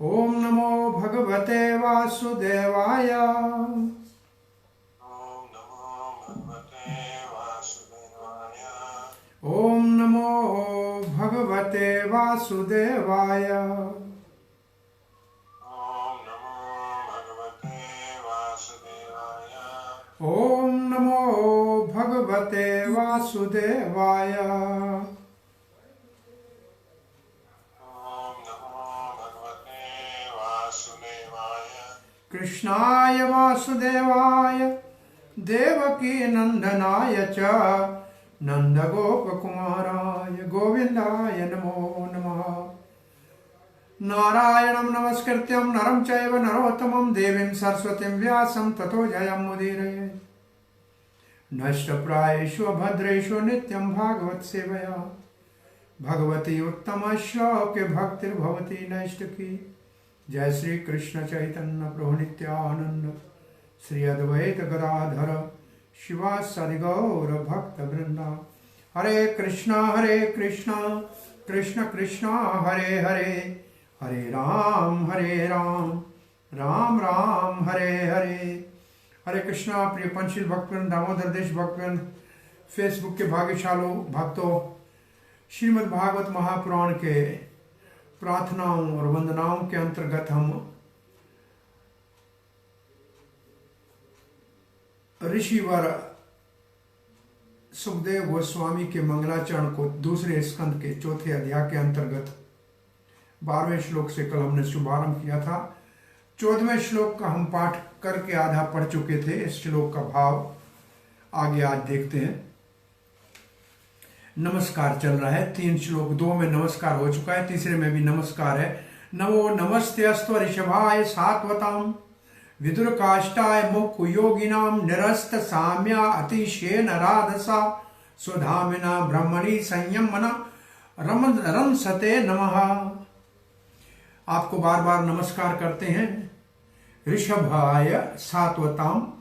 ओम नमो भगवते वासुदेवाय। ओम नमो भगवते वासुदेवाय। ओम नमो भगवते वासुदेवाय। कृष्णाय वासुदेवाय देवकी नंदनाय च नंदगोपकुमाराय गोविंदाय नमो नमः। नारायणं नमस्कृत्यं नरं चैव नरोत्तमं देवीं सरस्वतीं व्यासं ततो जयमुदीरयेत्। नष्टप्रायेषु अभद्रेषु नित्यं भागवत सेवया भगवती उत्तम श्लोके भक्तिर्भवती नैष्टिकी। जय श्री कृष्ण चैतन्य प्रभु नित्यानंद श्री अद्वैत गदाधर शिवासादि गौर भक्त वृंदा। हरे कृष्णा कृष्ण कृष्णा हरे हरे, हरे राम राम राम हरे हरे। हरे कृष्णा। प्रिय पंचशील भक्तवृंद, दामोदर देश भक्तवृंद, फेसबुक के भाग्यशालों भक्तों, श्रीमद् भागवत महापुराण के प्रार्थनाओं और वंदनाओं के अंतर्गत हम ऋषिवर सुखदेव गोस्वामी के मंगलाचरण को दूसरे स्कंद के चौथे अध्याय के अंतर्गत 12वें श्लोक से कल हमने शुभारंभ किया था। 14वें श्लोक का हम पाठ करके आधा पढ़ चुके थे। इस श्लोक का भाव आगे आज देखते हैं। नमस्कार चल रहा है। 3 श्लोक, 2 में नमस्कार हो चुका है, तीसरे में भी नमस्कार है। नमो नमस्ते अस्त्व ऋषभाय सात्वताम विदुर काष्टाय मुख योगिनाम निरस्त साम्या अतिशयेन राधसा स्वधामिना ब्रह्मणि संयमना रमसते नमः। आपको बार बार नमस्कार करते हैं। ऋषभाय सात्वताम,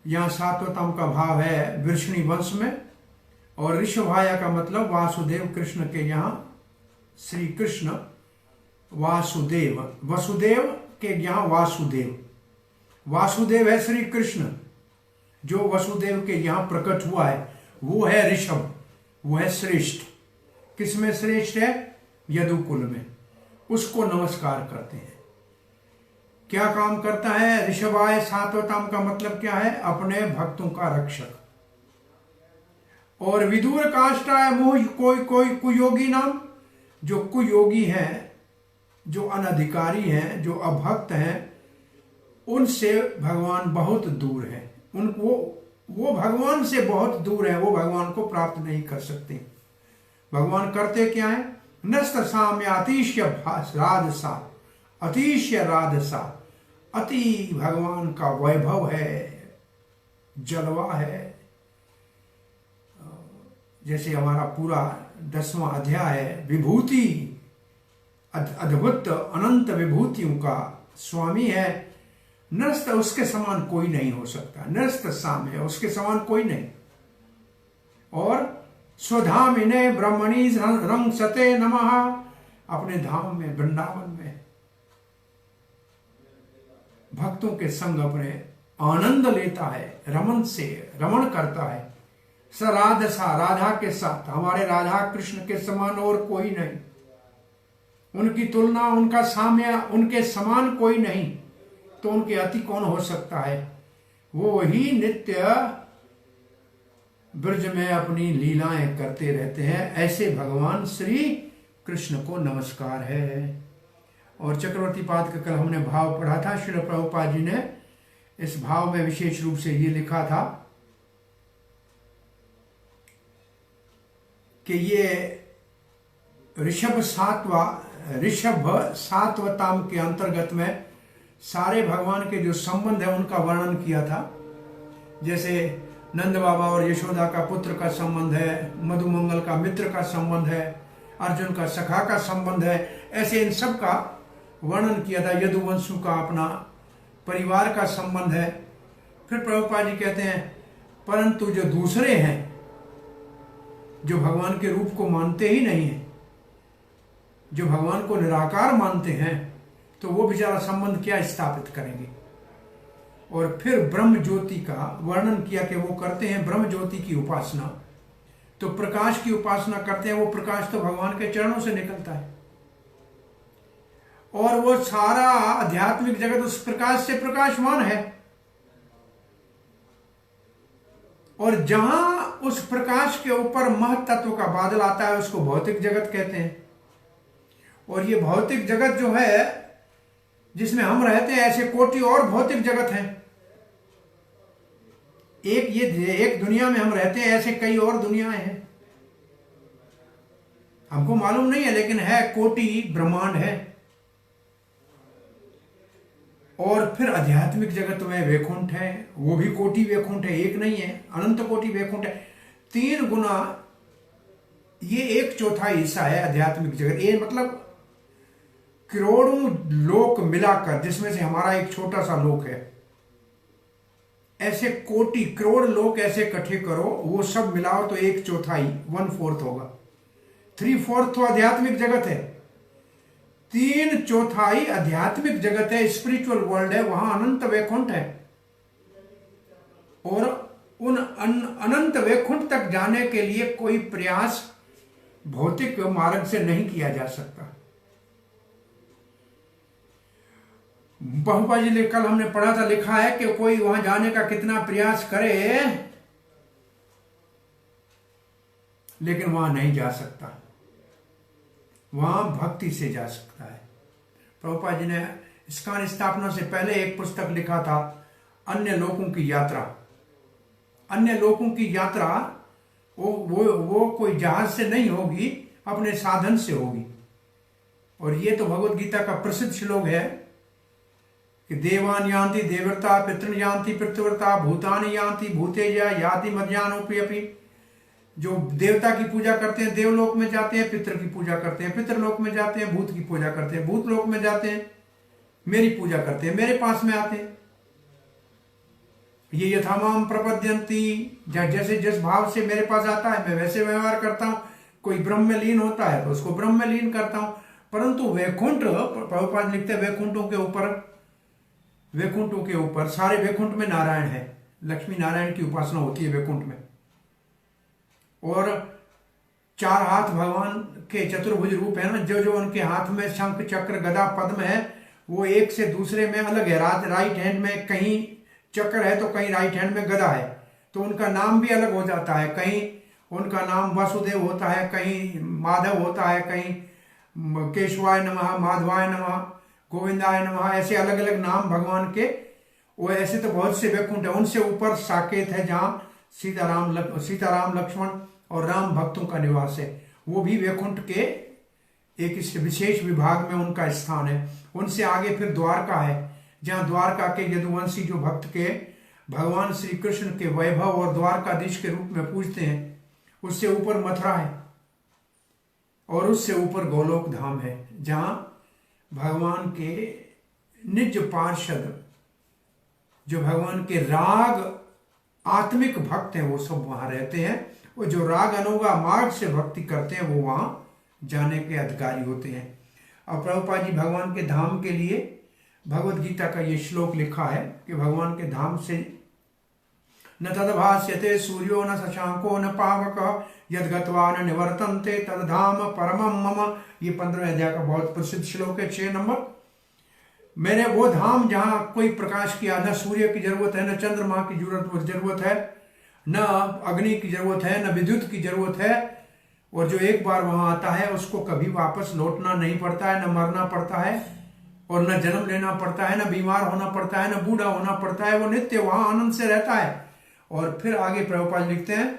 यहां सात्वताम का भाव है वृष्णि वंश में, और ऋषभाया का मतलब वासुदेव कृष्ण के यहाँ श्री कृष्ण वासुदेव, वसुदेव के यहाँ वासुदेव। वासुदेव है श्री कृष्ण, जो वसुदेव के यहाँ प्रकट हुआ है वो है ऋषभ, वो है श्रेष्ठ। किसमें श्रेष्ठ है? यदुकुल में। उसको नमस्कार करते हैं। क्या काम करता है? ऋषभाय सात्वताम का मतलब क्या है? अपने भक्तों का रक्षक। और विदुर काष्टाय मोह कोई कुयोगी नाम, जो कुयोगी हैं, जो अनधिकारी हैं, जो अभक्त हैं, उनसे भगवान बहुत दूर है। उनको वो भगवान से बहुत दूर है, वो भगवान को प्राप्त नहीं कर सकते। भगवान करते क्या है? नस्त साम्य अतिशय राधसा, अतिशय राधसा, अति भगवान का वैभव है, जलवा है। जैसे हमारा पूरा 10वां अध्याय है, विभूति, अद्भुत अनंत विभूतियों का स्वामी है। नस्त उसके समान कोई नहीं हो सकता। नस्त साम्य, उसके समान कोई नहीं। और स्वधाम इन्हें ब्रह्मणि रंग सते नमः, अपने धाम में वृंदावन में भक्तों के संग अपने आनंद लेता है, रमन से रमण करता है। स राधसा, राधा के साथ, हमारे राधा कृष्ण के समान और कोई नहीं। उनकी तुलना, उनका साम्य, उनके समान कोई नहीं। तो उनके अति कौन हो सकता है? वो ही नित्य ब्रज में अपनी लीलाएं करते रहते हैं। ऐसे भगवान श्री कृष्ण को नमस्कार है। और चक्रवर्ती पाद का कल हमने भाव पढ़ा था। श्री प्रभुपाद जी ने इस भाव में विशेष रूप से ये लिखा था कि ये ऋषभ सात्वताम के अंतर्गत में सारे भगवान के जो संबंध है उनका वर्णन किया था। जैसे नंद बाबा और यशोदा का पुत्र का संबंध है, मधुमंगल का मित्र का संबंध है, अर्जुन का सखा का संबंध है। ऐसे इन सब का वर्णन किया था। यदुवंशु का अपना परिवार का संबंध है। फिर प्रभुपाद जी कहते हैं परंतु जो दूसरे हैं, जो भगवान के रूप को मानते ही नहीं है, जो भगवान को निराकार मानते हैं, तो वो बेचारा संबंध क्या स्थापित करेंगे। और फिर ब्रह्म ज्योति का वर्णन किया कि वो करते हैं ब्रह्म ज्योति की उपासना, तो प्रकाश की उपासना करते हैं। वो प्रकाश तो भगवान के चरणों से निकलता है और वो सारा आध्यात्मिक जगत उस प्रकाश से प्रकाशमान है। और जहां उस प्रकाश के ऊपर महत्त्व का बादल आता है उसको भौतिक जगत कहते हैं। और ये भौतिक जगत जो है जिसमें हम रहते हैं, ऐसे कोटि और भौतिक जगत हैं। एक दुनिया में हम रहते हैं, ऐसे कई और दुनियाएं हैं, हमको मालूम नहीं है, लेकिन है, कोटि ब्रह्मांड है। और फिर आध्यात्मिक जगत में वैकुंठ है, वो भी कोटि वैकुंठ है, एक नहीं है, अनंत कोटि वैकुंठ है। 3 गुना, ये 1/4 हिस्सा है आध्यात्मिक जगत। ये मतलब करोड़ों लोक मिलाकर, जिसमें से हमारा एक छोटा सा लोक है, ऐसे कोटि करोड़ लोक ऐसे इकट्ठे करो, वो सब मिलाओ तो 1/4 1/4 होगा। 3/4 तो आध्यात्मिक जगत है, 3/4 आध्यात्मिक जगत है, स्पिरिचुअल वर्ल्ड है, वहां अनंत वैकुंठ है। और उन अनंत वैकुंठ तक जाने के लिए कोई प्रयास भौतिक मार्ग से नहीं किया जा सकता। बहुपा जी कल हमने पढ़ा था, लिखा है कि कोई वहां जाने का कितना प्रयास करे लेकिन वहां नहीं जा सकता, वहां भक्ति से जा सकता है। प्रभुपाद जी ने इस्कॉन स्थापना से पहले एक पुस्तक लिखा था, अन्य लोकों की यात्रा। अन्य लोकों की यात्रा वो कोई जहाज से नहीं होगी, अपने साधन से होगी। और ये तो भगवत गीता का प्रसिद्ध श्लोक है कि देवान यान्ति देवव्रता, पितृन यान्ति पितृव्रता, भूतानि यान्ति भूतेजा, याति मध्यान्होपि अपि। जो देवता की पूजा करते हैं देवलोक में जाते हैं, पितृ की पूजा करते हैं पितृलोक में जाते हैं, भूत की पूजा करते हैं भूतलोक में जाते हैं, मेरी पूजा करते हैं मेरे पास में आते हैं। ये यथामाम प्रपद्यन्ति, जैसे जिस भाव से मेरे पास आता है मैं वैसे व्यवहार करता हूं। कोई ब्रह्म में लीन होता है तो उसको ब्रह्म में लीन करता हूं। परंतु वैकुंठ, प्रभुपाद लिखते हैं वैकुंठों के ऊपर सारे वैकुंठ में नारायण है, लक्ष्मी नारायण की उपासना होती है वैकुंठ में। और 4 हाथ भगवान के चतुर्भुज रूप है ना, जो उनके हाथ में शंख चक्र गदा पद्म है, वो एक से दूसरे में अलग है। राइट हैंड में कहीं चक्र है तो कहीं राइट हैंड में गदा है, तो उनका नाम भी अलग हो जाता है। कहीं उनका नाम वासुदेव होता है, कहीं माधव होता है, कहीं केशवाय नमः, माधवाय नमः, गोविंदाय नमः, ऐसे अलग अलग नाम भगवान के। वो ऐसे तो बहुत से वैकुंठ है। उनसे ऊपर साकेत है जहां सीताराम लक्ष्मण और राम भक्तों का निवास है, वो भी वैकुंठ के एक विशेष विभाग में उनका स्थान है। उनसे आगे फिर द्वारका है, जहां द्वारका के यदुवंशी जो भक्त के भगवान श्री कृष्ण के वैभव और द्वारकाधीश के रूप में पूजते हैं। उससे ऊपर मथुरा है और उससे ऊपर गोलोक धाम है, जहां भगवान के निज पार्षद, जो भगवान के राग आत्मिक भक्त हैं, वो सब वहां रहते हैं। और जो राग अनुगा मार्ग से भक्ति करते हैं वो वहां जाने के अधिकारी होते हैं। और प्रभुपाद जी भगवान के धाम के लिए भगवत गीता का ये श्लोक लिखा है कि भगवान के धाम से न तदभास्यते सूर्यो न शशांको न पावक यद्गत्वा न निवर्तन्ते तद्धाम परमं मम। ये 15वें अध्याय का बहुत प्रसिद्ध श्लोक है, 6 नंबर। मैंने वो धाम जहां कोई प्रकाश की न सूर्य की जरूरत है, न चंद्रमा की जरूरत है, न अग्नि की जरूरत है, न विद्युत की जरूरत है। और जो एक बार वहां आता है उसको कभी वापस लौटना नहीं पड़ता है, न मरना पड़ता है और न जन्म लेना पड़ता है, न बीमार होना पड़ता है, न बूढ़ा होना पड़ता है। वो नित्य वहां आनंद से रहता है। और फिर आगे प्रभुपाद लिखते हैं,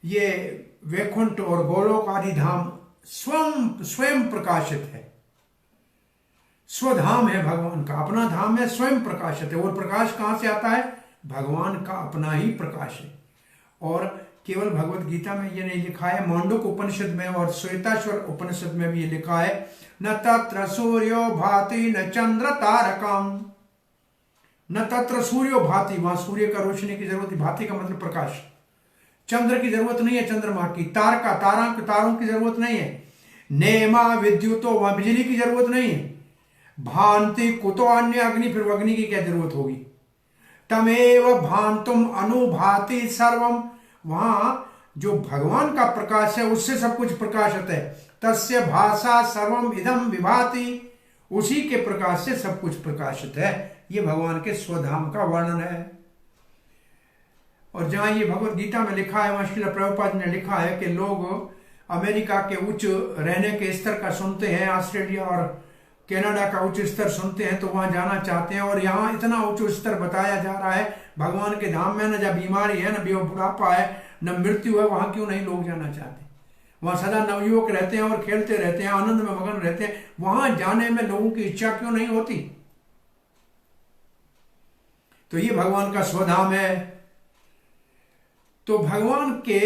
ये वैकुंठ और गोलोक आदि धाम स्वयं प्रकाशित है, स्वधाम है भगवान का, अपना धाम है, स्वयं प्रकाशित है। और प्रकाश कहां से आता है? भगवान का अपना ही प्रकाश है। और केवल भगवत गीता में ये नहीं लिखा है, मांडुक उपनिषद में और श्वेताश्वर उपनिषद में भी ये लिखा है, न तत्र सूर्यो भाति न चंद्र तारकम। न तत्र सूर्यो भाति, वहां सूर्य का रोशनी की जरूरत है, भाति का मतलब प्रकाश। चंद्र की जरूरत नहीं है, चंद्रमा की, तारों की जरूरत नहीं है। नेमा विद्युतो, वहां बिजली की जरूरत नहीं है। भांति कुतो अन्य अग्नि, फिर अग्नि की क्या जरूरत होगी। तमेव भांतुम अनुभाति सर्वम, वहां जो भगवान का प्रकाश है उससे सब कुछ प्रकाशित है। तस्य भाषा सर्वम इदम विभाति, उसी के प्रकाश से सब कुछ प्रकाशित है। ये भगवान के स्वधाम का वर्णन है। और जहां ये भगवत गीता में लिखा है, वहां श्रील प्रभुपाद ने लिखा है कि लोग अमेरिका के उच्च रहने के स्तर का सुनते हैं, ऑस्ट्रेलिया और कनाडा का उच्च स्तर सुनते हैं तो वहां जाना चाहते हैं। और यहाँ इतना उच्च स्तर बताया जा रहा है भगवान के धाम में, न जब बीमारी है, न बुढ़ापा है, न मृत्यु है, वहां क्यों नहीं लोग जाना चाहते। वहां सदा नवयुवक रहते हैं और खेलते रहते हैं, आनंद में मगन रहते हैं। वहां जाने में लोगों की इच्छा क्यों नहीं होती। तो ये भगवान का स्वधाम है। तो भगवान के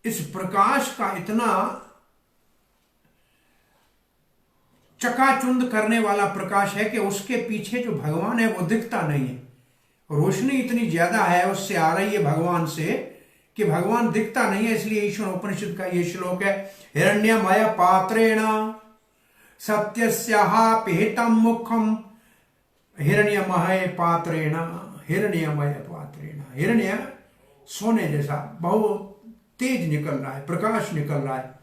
इस प्रकाश का इतना चकाचुंद करने वाला प्रकाश है कि उसके पीछे जो भगवान है वो दिखता नहीं है। रोशनी इतनी ज्यादा है उससे आ रही है भगवान से कि भगवान दिखता नहीं है। इसलिए ईश्वर उपनिषद का ये श्लोक है, हिरण्यमय पात्रेण सत्यस्याः पिहितम मुखम, हिरण्यमय पात्रेण, हिरण्यमय पात्रेण। हिरण्य सोने जैसा बहुत तेज निकल रहा है, प्रकाश निकल रहा है,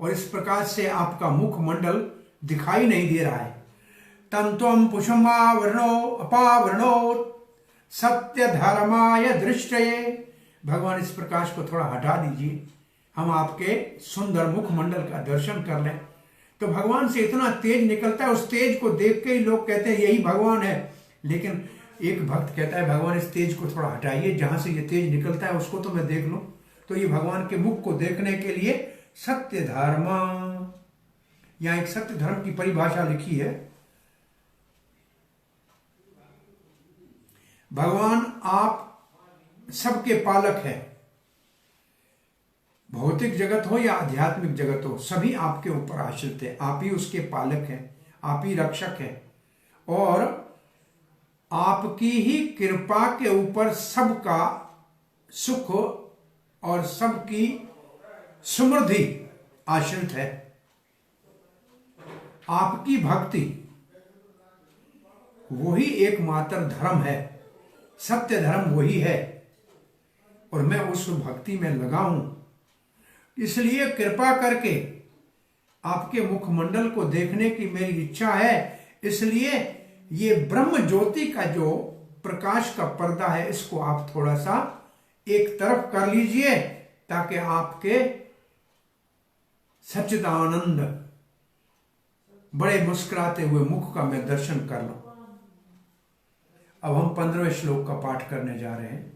और इस प्रकाश से आपका मुखमंडल दिखाई नहीं दे रहा है। तंत्वम पुष्पमावरणो अपावरणो सत्य धर्माय दृष्टये। भगवान इस प्रकाश को थोड़ा हटा दीजिए, हम आपके सुंदर मुखमंडल का दर्शन कर लें। तो भगवान से इतना तेज निकलता है, उस तेज को देख के ही लोग कहते हैं यही भगवान है। लेकिन एक भक्त कहता है भगवान इस तेज को थोड़ा हटाइए, जहां से ये तेज निकलता है उसको तो मैं देख लूं। तो ये भगवान के मुख को देखने के लिए सत्य धर्म, यहां एक सत्य धर्म की परिभाषा लिखी है। भगवान आप सबके पालक है, भौतिक जगत हो या आध्यात्मिक जगत हो, सभी आपके ऊपर आश्रित है। आप ही उसके पालक हैं, आप ही रक्षक हैं, और आपकी ही कृपा के ऊपर सबका सुख और सबकी समृद्धि आश्रित है। आपकी भक्ति वही एकमात्र धर्म है, सत्य धर्म वही है, और मैं उस भक्ति में लगा हूं। इसलिए कृपा करके आपके मुखमंडल को देखने की मेरी इच्छा है। इसलिए ये ब्रह्म ज्योति का जो प्रकाश का पर्दा है, इसको आप थोड़ा सा एक तरफ कर लीजिए, ताकि आपके सच्चिदानंद बड़े मुस्कुराते हुए मुख का मैं दर्शन कर लूं। अब हम 15वें श्लोक का पाठ करने जा रहे हैं।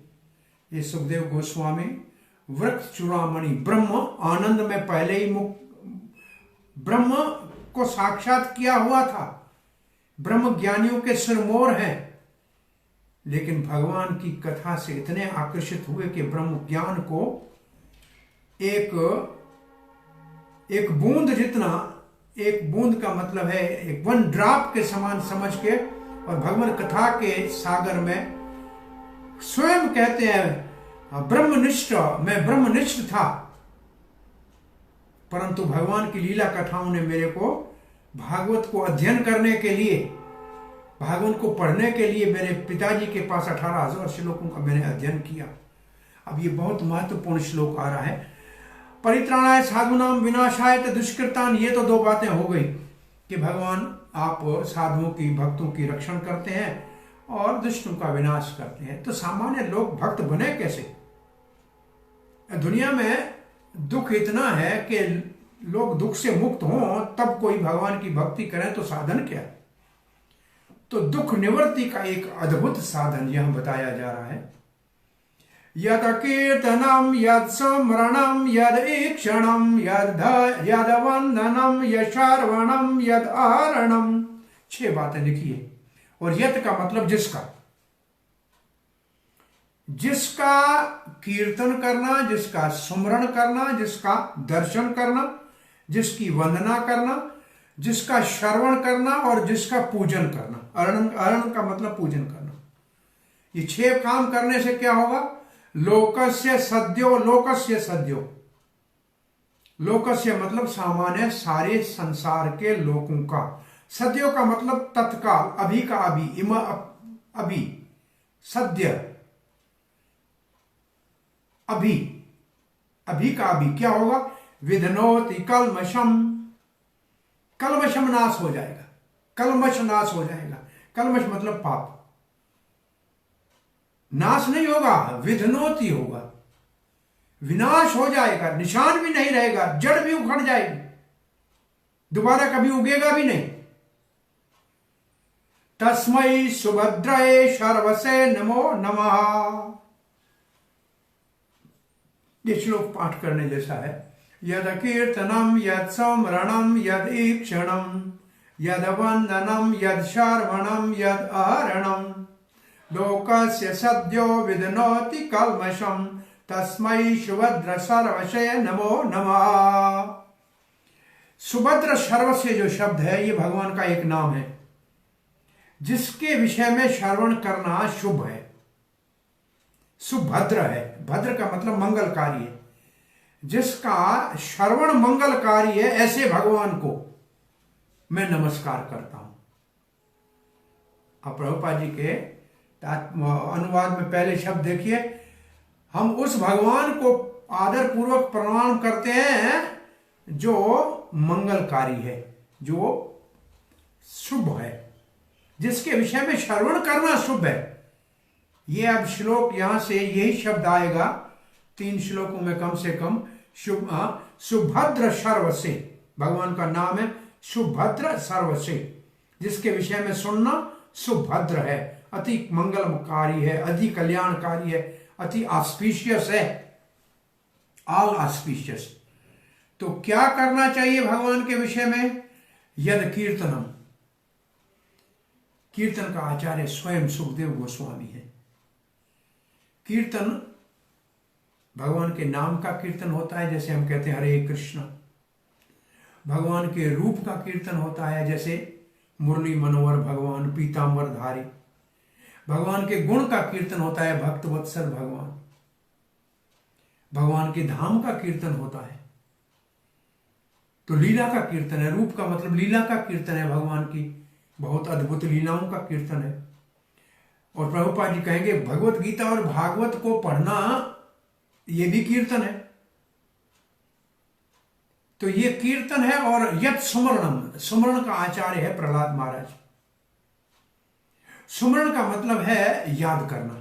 ये सुखदेव गोस्वामी वृक्ष चूड़ामणि ब्रह्म आनंद में पहले ही ब्रह्म को साक्षात किया हुआ था, ब्रह्म ज्ञानियों के सिरमौर हैं, लेकिन भगवान की कथा से इतने आकर्षित हुए कि ब्रह्म ज्ञान को एक बूंद जितना, एक बूंद का मतलब है एक वन ड्रॉप के समान समझ के, और भगवान कथा के सागर में स्वयं कहते हैं ब्रह्मनिष्ठ, मैं ब्रह्मनिष्ठ था, परंतु भगवान की लीला कथाओं ने मेरे को भागवत को अध्ययन करने के लिए, भागवत को पढ़ने के लिए मेरे पिताजी के पास 18,000 श्लोकों का मैंने अध्ययन किया। अब ये बहुत महत्वपूर्ण श्लोक आ रहा है। परित्राणाय साधुनाम विनाशाय दुष्कृतान, ये तो 2 बातें हो गई कि भगवान आप साधुओं की, भक्तों की रक्षण करते हैं और दुष्टों का विनाश करते हैं। तो सामान्य लोग भक्त बने कैसे? दुनिया में दुख इतना है कि लोग दुख से मुक्त हों तब कोई भगवान की भक्ति करें, तो साधन क्या? तो दुख निवृत्ति का एक अद्भुत साधन यहां बताया जा रहा है। यद कीर्तनम, यद स्मरणम, यद ईक्षणम, यद वंदनम, यद श्रवणम, यद आहरणम। 6 बातें लिखी है। और यद का मतलब जिसका, जिसका कीर्तन करना, जिसका स्मरण करना, जिसका दर्शन करना, जिसकी वंदना करना, जिसका श्रवण करना और जिसका पूजन करना। अरण का मतलब पूजन करना। ये 6 काम करने से क्या होगा? लोकस्य सद्यो, लोकस्य सद्यो, लोकस्य मतलब सामान्य सारे संसार के लोगों का। सद्यो का मतलब तत्काल, अभी का अभी, इम अभी, सद्य अभी, अभी का अभी क्या होगा? विधनोति कलमशम, कलमशम नाश हो जाएगा, कलमश नाश हो जाएगा। कलमश मतलब पाप, नाश नहीं होगा, विधनोति होगा, विनाश हो जाएगा, निशान भी नहीं रहेगा, जड़ भी उखड़ जाएगी, दोबारा कभी उगेगा भी नहीं। तस्मै सुभद्रये शर्वसे नमो नमः। ये श्लोक पाठ करने जैसा है। यद कीर्तनम यद स्मरणम यद ईक्षणम यद वंदनम यद श्रवणम यद आहरणम लोकस्य सद्यो विधनोति कल्मषम तस्मै सुभद्र सर्वसे नमो नमः। सुभद्र सर्वस्य जो शब्द है ये भगवान का एक नाम है जिसके विषय में श्रवण करना शुभ है, सुभद्र है। भद्र का मतलब मंगलकारी है, जिसका श्रवण मंगलकारी है, ऐसे भगवान को मैं नमस्कार करता हूं। अब प्रभुपाद जी के अनुवाद में पहले शब्द देखिए, हम उस भगवान को आदर पूर्वक प्रणाम करते हैं जो मंगलकारी है, जो शुभ है, जिसके विषय में श्रवण करना शुभ है। ये अब श्लोक यहां से यही शब्द आएगा 3 श्लोकों में कम से कम। सुभद्र सर्वसे, भगवान का नाम है सुभद्र सर्वसे, जिसके विषय में सुनना सुभद्र है, अति मंगलकारी है, अति कल्याणकारी है, अति ऑस्पिशियस है, ऑल ऑस्पिशियस। तो क्या करना चाहिए भगवान के विषय में? यद कीर्तनम, कीर्तन का आचार्य स्वयं सुखदेव गोस्वामी है। कीर्तन भगवान के नाम का कीर्तन होता है, जैसे हम कहते हैं हरे कृष्ण। भगवान के रूप का कीर्तन होता है, जैसे मुरली मनोहर भगवान, पीतांबर धारी। भगवान के गुण का कीर्तन होता है, भक्त वत्सल भगवान। भगवान के धाम का कीर्तन होता है। तो लीला का कीर्तन है, रूप का मतलब लीला का कीर्तन है, भगवान की बहुत अद्भुत लीलाओं का कीर्तन है। और प्रभुपाद जी कहेंगे भगवत गीता और भागवत को पढ़ना ये भी कीर्तन है। तो ये कीर्तन है। और यत सुमरणम, सुमरण का आचार्य है प्रहलाद महाराज। सुमरण का मतलब है याद करना।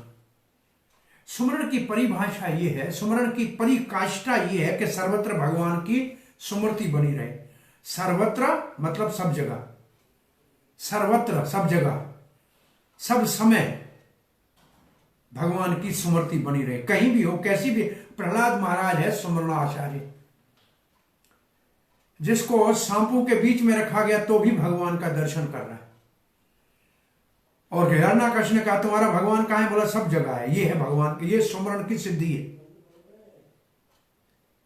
सुमरण की परिभाषा ये है, सुमरण की परिकाष्ठा ये है कि सर्वत्र भगवान की स्मृति बनी रहे। सर्वत्र मतलब सब जगह, सर्वत्र सब जगह, सब समय भगवान की स्मृति बनी रहे, कहीं भी हो, कैसी भी। प्रहलाद महाराज है सुमरणाचार्य, जिसको सांपों के बीच में रखा गया तो भी भगवान का दर्शन कर रहा है। और हिरण्याकश ने कहा तुम्हारा भगवान कहां है? बोला सब जगह है, ये है भगवान की, ये सुमरण की सिद्धि है।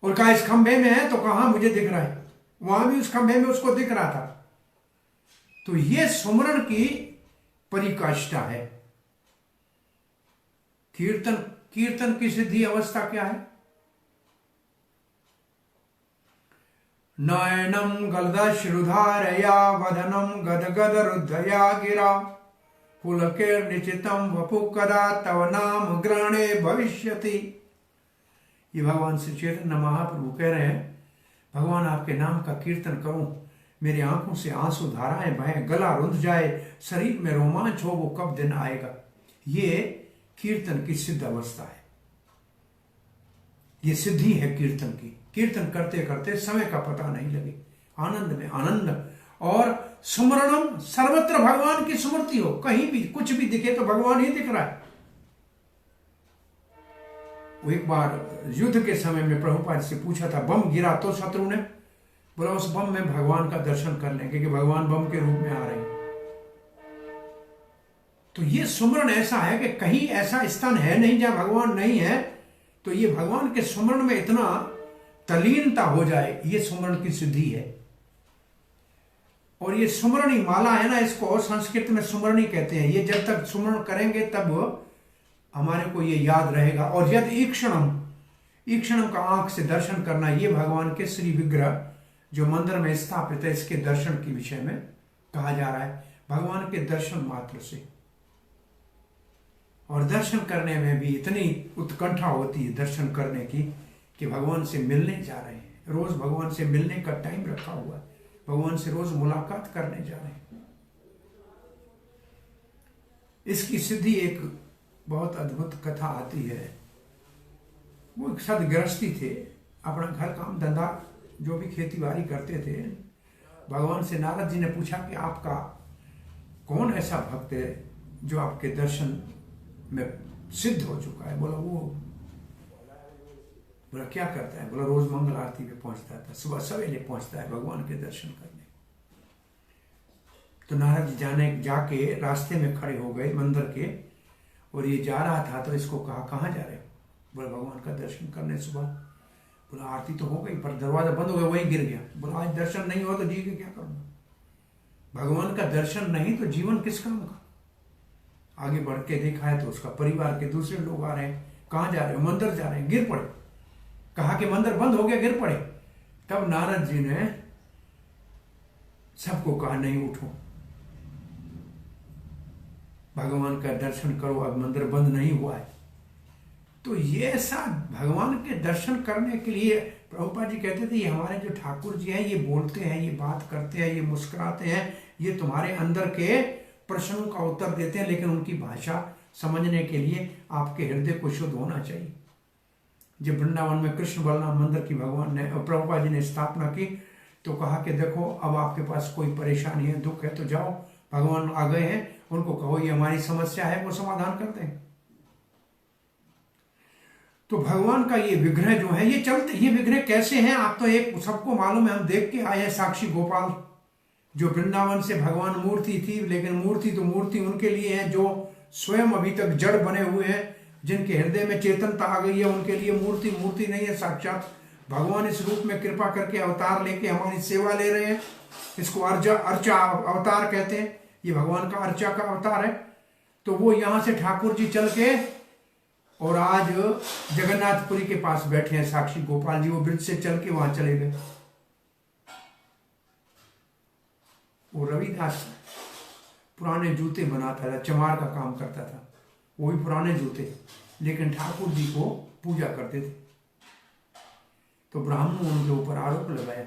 और कहा इस खंभे में है, तो कहा मुझे दिख रहा है, वहां भी उस खंभे में उसको दिख रहा था। तो ये सुमरण की परिकाष्ठा है। कीर्तन, कीर्तन की सिद्धि अवस्था क्या है? नयनम गलदश्रुधारया वदनम गदगद रुद्धया गिरा पुलकेर निचितम वपु कदा तव नाम ग्रहणे भविष्यति। ये भगवान श्री चैतन्य महाप्रभु कह रहे हैं, भगवान आपके नाम का कीर्तन करूं, मेरी आंखों से आंसू धाराएं बहें, गला रुंध जाए, शरीर में रोमांच हो, वो कब दिन आएगा? ये कीर्तन की सिद्ध अवस्था है, ये सिद्धि है कीर्तन की। कीर्तन करते करते समय का पता नहीं लगे, आनंद में आनंद। और सुमरणम, सर्वत्र भगवान की स्मृति हो, कहीं भी कुछ भी दिखे तो भगवान ही दिख रहा है। वो एक बार युद्ध के समय में प्रभुपाद से पूछा था, बम गिरा तो शत्रु ने, बोला उस बम में भगवान का दर्शन कर लेंगे कि भगवान बम के रूप में आ रहे हैं। तो ये सुमरण ऐसा है कि कहीं ऐसा स्थान है नहीं जहां भगवान नहीं है, तो ये भगवान के सुमरण में इतना तलीनता हो जाए, ये सुमरण की सिद्धि है। और ये सुमरणी माला है ना, इसको संस्कृत में सुमरणी कहते हैं। ये जब तक सुमरण करेंगे तब हमारे को ये याद रहेगा। और यद ईक्षणम, ईक्षणम का आंख से दर्शन करना, ये भगवान के श्री विग्रह जो मंदिर में स्थापित है इसके दर्शन के विषय में कहा जा रहा है। भगवान के दर्शन मात्र से, और दर्शन करने में भी इतनी उत्कंठा होती है दर्शन करने की कि भगवान से मिलने जा रहे हैं, रोज भगवान से मिलने का टाइम रखा हुआ है, भगवान से रोज मुलाकात करने जा रहे हैं। इसकी सिद्धि एक बहुत अद्भुत कथा आती है। वो एक सदगृहस्थी थे, अपना घर काम धंधा जो भी खेती बाड़ी करते थे। भगवान से नारद जी ने पूछा कि आपका कौन ऐसा भक्त है जो आपके दर्शन में सिद्ध हो चुका है। बोला क्या करता है? बोला रोज मंगल आरती पे पहुंचता था, सुबह सवेरे पहुंचता है भगवान के दर्शन करने। तो नारद जी जाके रास्ते में खड़े हो गए मंदिर के, और ये जा रहा था तो इसको कहा कहाँ जा रहे हो? बोला भगवान का दर्शन करने सुबह। बोला आरती तो हो गई पर दरवाजा बंद हो गया, वहीं गिर गया। बोला आज दर्शन नहीं हो तो जी के क्या करूंगा? भगवान का दर्शन नहीं तो जीवन किस काम का? आगे बढ़ के देखा है तो उसका परिवार के दूसरे लोग आ रहे हैं। कहाँ जा रहे हो? मंदिर जा रहे हैं। गिर पड़े। कहा कि मंदिर बंद हो गया, गिर पड़े। तब नारद जी ने सबको कहा नहीं उठो, भगवान का दर्शन करो, अब मंदिर बंद नहीं हुआ है। तो ये ऐसा भगवान के दर्शन करने के लिए प्रभुपाद जी कहते थे ये हमारे जो ठाकुर जी हैं ये बोलते हैं, ये बात करते हैं, ये मुस्कुराते हैं, ये तुम्हारे अंदर के प्रश्नों का उत्तर देते हैं, लेकिन उनकी भाषा समझने के लिए आपके हृदय को शुद्ध होना चाहिए। जब वृंदावन में कृष्ण बलराम मंदिर की भगवान ने प्रभुपाद जी ने स्थापना की तो कहा कि देखो अब आपके पास कोई परेशानी है, दुख है तो जाओ, भगवान आ गए हैं, उनको कहो ये हमारी समस्या है, वो समाधान करते हैं। तो भगवान का ये विग्रह जो है ये चलते, ये विग्रह कैसे हैं आप तो एक सबको मालूम है, हम देख के आए हैं। साक्षी गोपाल जो वृंदावन से भगवान मूर्ति थी, लेकिन मूर्ति तो मूर्ति उनके लिए है जो स्वयं अभी तक जड़ बने हुए हैं, जिनके हृदय में चेतनता आ गई है, उनके लिए मूर्ति मूर्ति नहीं है, साक्षात भगवान इस रूप में कृपा करके अवतार लेके हमारी सेवा ले रहे हैं। इसको अर्चा अवतार कहते हैं, ये भगवान का अर्चा का अवतार है। तो वो यहां से ठाकुर जी चल के और आज जगन्नाथपुरी के पास बैठे हैं साक्षी गोपाल जी, वो ब्रिज से चल के वहां चले गए। वो रविदास पुराने जूते बनाता था, चमार का काम करता था, वो भी पुराने जूते, लेकिन ठाकुर जी को पूजा करते थे। तो ब्राह्मणों उनके ऊपर आरोप लगाया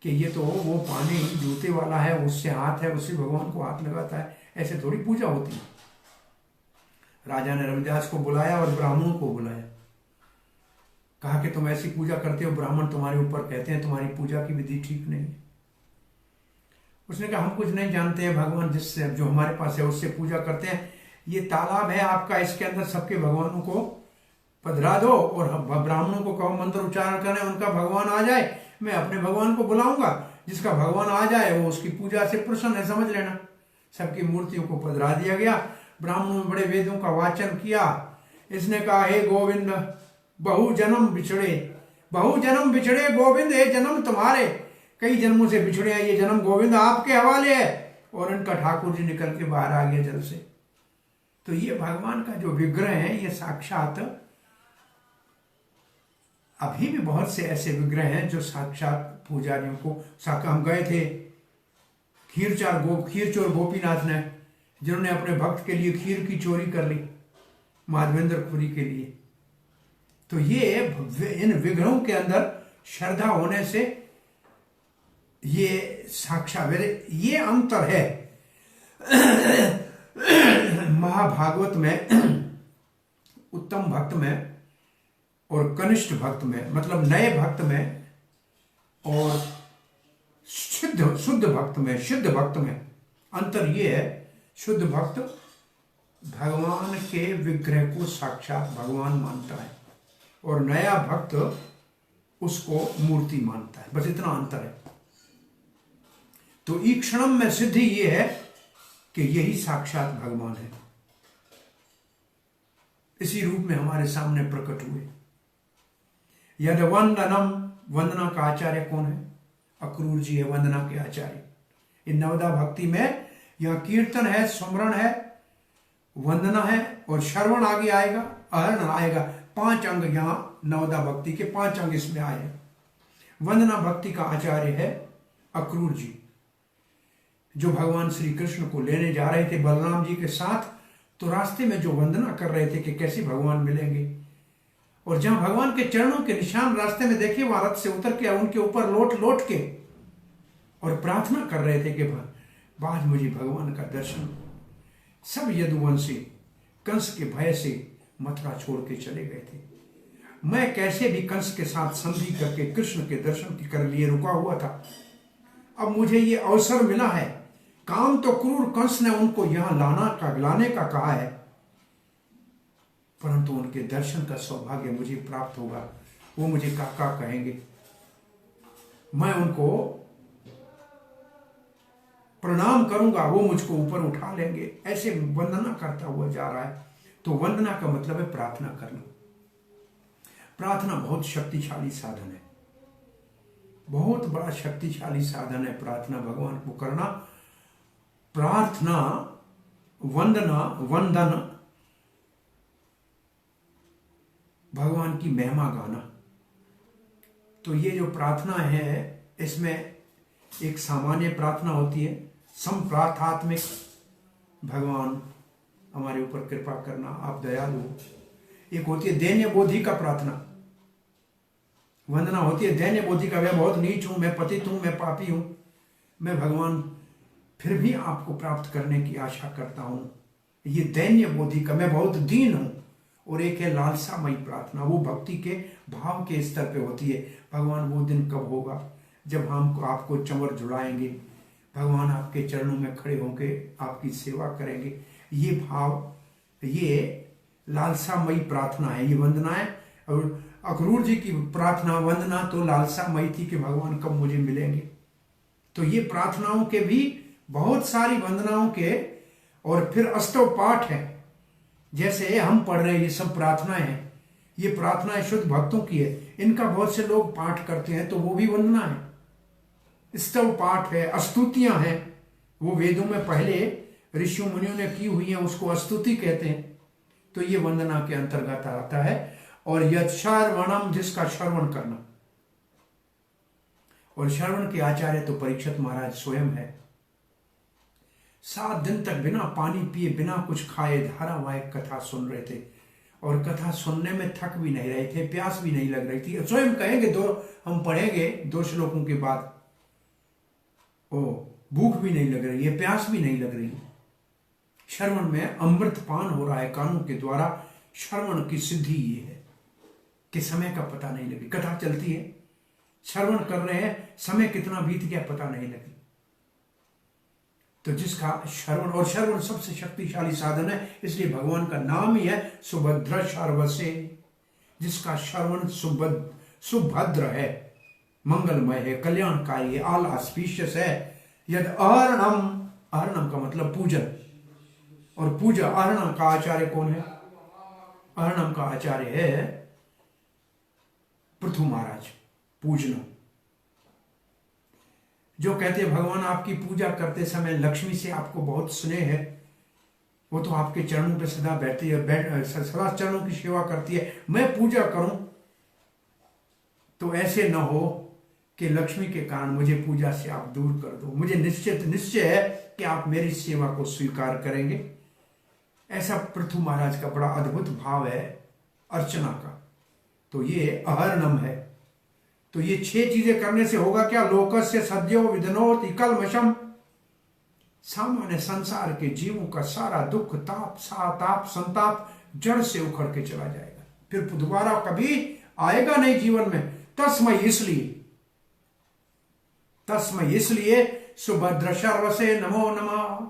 कि ये तो वो पानी जूते वाला है, उससे हाथ है, उससे भगवान को हाथ लगाता है, ऐसे थोड़ी पूजा होती है। राजा ने रविदास को बुलाया और ब्राह्मणों को बुलाया, कहा कि तुम ऐसी पूजा करते हो, ब्राह्मण तुम्हारे ऊपर कहते हैं तुम्हारी पूजा की विधि ठीक नहीं है। उसने कहा हम कुछ नहीं जानते हैं, भगवान जिससे जो हमारे पास है उससे पूजा करते हैं। ये तालाब है आपका, इसके अंदर सबके भगवानों को पधरा दो और ब्राह्मणों को कहो मंत्र उच्चारण करने, उनका भगवान आ जाए, मैं अपने भगवान को बुलाऊंगा, जिसका भगवान आ जाए वो उसकी पूजा से प्रसन्न है, समझ लेना। सबकी मूर्तियों को पधरा दिया गया। ब्राह्मणों ने बड़े वेदों का वाचन किया। इसने कहा हे गोविंद बहु जन्म बिछड़े गोविंद, हे जन्म तुम्हारे, कई जन्मों से बिछड़े हैं, ये जन्म गोविंद आपके हवाले है। और इनका ठाकुर जी निकल के बाहर आ गया जल से। तो ये भगवान का जो विग्रह है ये साक्षात, अभी भी बहुत से ऐसे विग्रह हैं जो साक्षात पुजारियों को हम गए थे खीरचोर गोपीनाथ ने, जिन्होंने अपने भक्त के लिए खीर की चोरी कर ली माधवेंद्रपुरी के लिए। तो ये इन विग्रहों के अंदर श्रद्धा होने से ये साक्षात, ये अंतर है महाभागवत में उत्तम भक्त में और कनिष्ठ भक्त में, मतलब नए भक्त में और शुद्ध भक्त में, सिद्ध भक्त में अंतर ये है, शुद्ध भक्त भगवान के विग्रह को साक्षात भगवान मानता है और नया भक्त उसको मूर्ति मानता है, बस इतना अंतर है। तो ईक्षणम में सिद्धि ये है कि यही साक्षात भगवान है, इसी रूप में हमारे सामने प्रकट हुए। यद वंदनम, वंदना का आचार्य कौन है? अक्रूर जी है वंदना के आचार्य। इन नवदा भक्ति में यह कीर्तन है, स्मरण है, वंदना है और श्रवण आगे आएगा, अहरण आएगा। 5 अंग यहाँ नवदा भक्ति के 5 अंग इसमें आए हैं। वंदना भक्ति का आचार्य है अक्रूर जी, जो भगवान श्री कृष्ण को लेने जा रहे थे बलराम जी के साथ। तो रास्ते में जो वंदना कर रहे थे कि कैसे भगवान मिलेंगे, और जहां भगवान के चरणों के निशान रास्ते में देखे, वहां रथ से उतर के उनके ऊपर लोट लोट के और प्रार्थना कर रहे थे कि बाद मुझे भगवान का दर्शन। सब यदुवंशी कंस के भय से मथुरा छोड़ के चले गए थे। मैं कैसे भी कंस के साथ संधि करके कृष्ण के दर्शन की कर लिए रुका हुआ था। अब मुझे ये अवसर मिला है। काम तो क्रूर कंस ने उनको यहां लाने का कहा है, परंतु उनके दर्शन का सौभाग्य मुझे प्राप्त होगा। वो मुझे काका कहेंगे, मैं उनको प्रणाम करूंगा, वो मुझको ऊपर उठा लेंगे। ऐसे वंदना करता हुआ जा रहा है। तो वंदना का मतलब है प्रार्थना करना। प्रार्थना बहुत शक्तिशाली साधन है, बहुत बड़ा शक्तिशाली साधन है प्रार्थना, भगवान को करना। प्रार्थना, वंदना, वंदन, भगवान की महिमा गाना। तो ये जो प्रार्थना है, इसमें एक सामान्य प्रार्थना होती है, संप्रार्थात्मिक, भगवान हमारे ऊपर कृपा करना, आप दयालु हो। एक होती है दैन्य बोधि का प्रार्थना, वंदना होती है दैन्य बोधि का, मैं बहुत नीच हूं, मैं पतित हूं, मैं पापी हूं, मैं भगवान फिर भी आपको प्राप्त करने की आशा करता हूं। ये दैन्य बोधि का, मैं बहुत दीन हूं। और एक है लालसामयी प्रार्थना, वो भक्ति के भाव के स्तर पे होती है। भगवान वो दिन कब होगा जब हम आपको चंवर जुड़ाएंगे, भगवान आपके चरणों में खड़े होकर आपकी सेवा करेंगे। ये भाव, ये लालसामयी प्रार्थना है, ये वंदना है। और अक्रूर जी की प्रार्थना, वंदना तो लालसामयी थी कि भगवान कब मुझे मिलेंगे। तो ये प्रार्थनाओं के भी बहुत सारी वंदनाओं के, और फिर अष्टव पाठ है, जैसे हम पढ़ रहे हैं, ये सब प्रार्थनाएं हैं। ये प्रार्थनाएं शुद्ध भक्तों की है, इनका बहुत से लोग पाठ करते हैं, तो वो भी वंदना है। स्तव पाठ है, स्तुतियां हैं, वो वेदों में पहले ऋषि मुनियों ने की हुई है, उसको स्तुति कहते हैं। तो ये वंदना के अंतर्गत आता है। और यच्छ्रवणम, जिसका श्रवण करना, और श्रवण के आचार्य तो परीक्षित महाराज स्वयं है। 7 दिन तक बिना पानी पिए, बिना कुछ खाए धारावाहिक कथा सुन रहे थे, और कथा सुनने में थक भी नहीं रहे थे, प्यास भी नहीं लग रही थी। स्वयं कहेंगे, हम पढ़ेंगे 2 श्लोकों के बाद, भूख भी नहीं लग रही है, प्यास भी नहीं लग रही है। श्रवण में अमृत पान हो रहा है कानों के द्वारा। श्रवण की सिद्धि ये है कि समय का पता नहीं लगे। कथा चलती है, श्रवण कर रहे हैं, समय कितना बीत गया पता नहीं लगी। तो जिसका श्रवण, और श्रवण सबसे शक्तिशाली साधन है, इसलिए भगवान का नाम ही है सुभद्र शर्वसे। जिसका श्रवण सुभद्र है, मंगलमय है, कल्याणकारी है, आल ऑस्पिशियस है। यद अहरणम, अहरणम का मतलब पूजन, और पूजा, अहरणम का आचार्य कौन है? अहरणम का आचार्य है पृथु महाराज, पूजना। जो कहते हैं भगवान आपकी पूजा करते समय लक्ष्मी से आपको बहुत स्नेह है, वो तो आपके चरणों पे सदा बैठती है, सदा चरणों की सेवा करती है। मैं पूजा करूं तो ऐसे न हो कि लक्ष्मी के कारण मुझे पूजा से आप दूर कर दो। मुझे निश्चय है कि आप मेरी सेवा को स्वीकार करेंगे। ऐसा पृथु महाराज का बड़ा अद्भुत भाव है अर्चना का। तो ये अहरणम है। तो ये 6 चीजें करने से होगा क्या? लोकस्य सद्यो विधनोति कल्मषम। सामान्य संसार के जीवों का सारा दुख, ताप, साताप, संताप जड़ से उखड़ के चला जाएगा, फिर दोबारा कभी आएगा नहीं जीवन में। तस्मय इसलिए सुभद्र शर्वसे नमो नमः।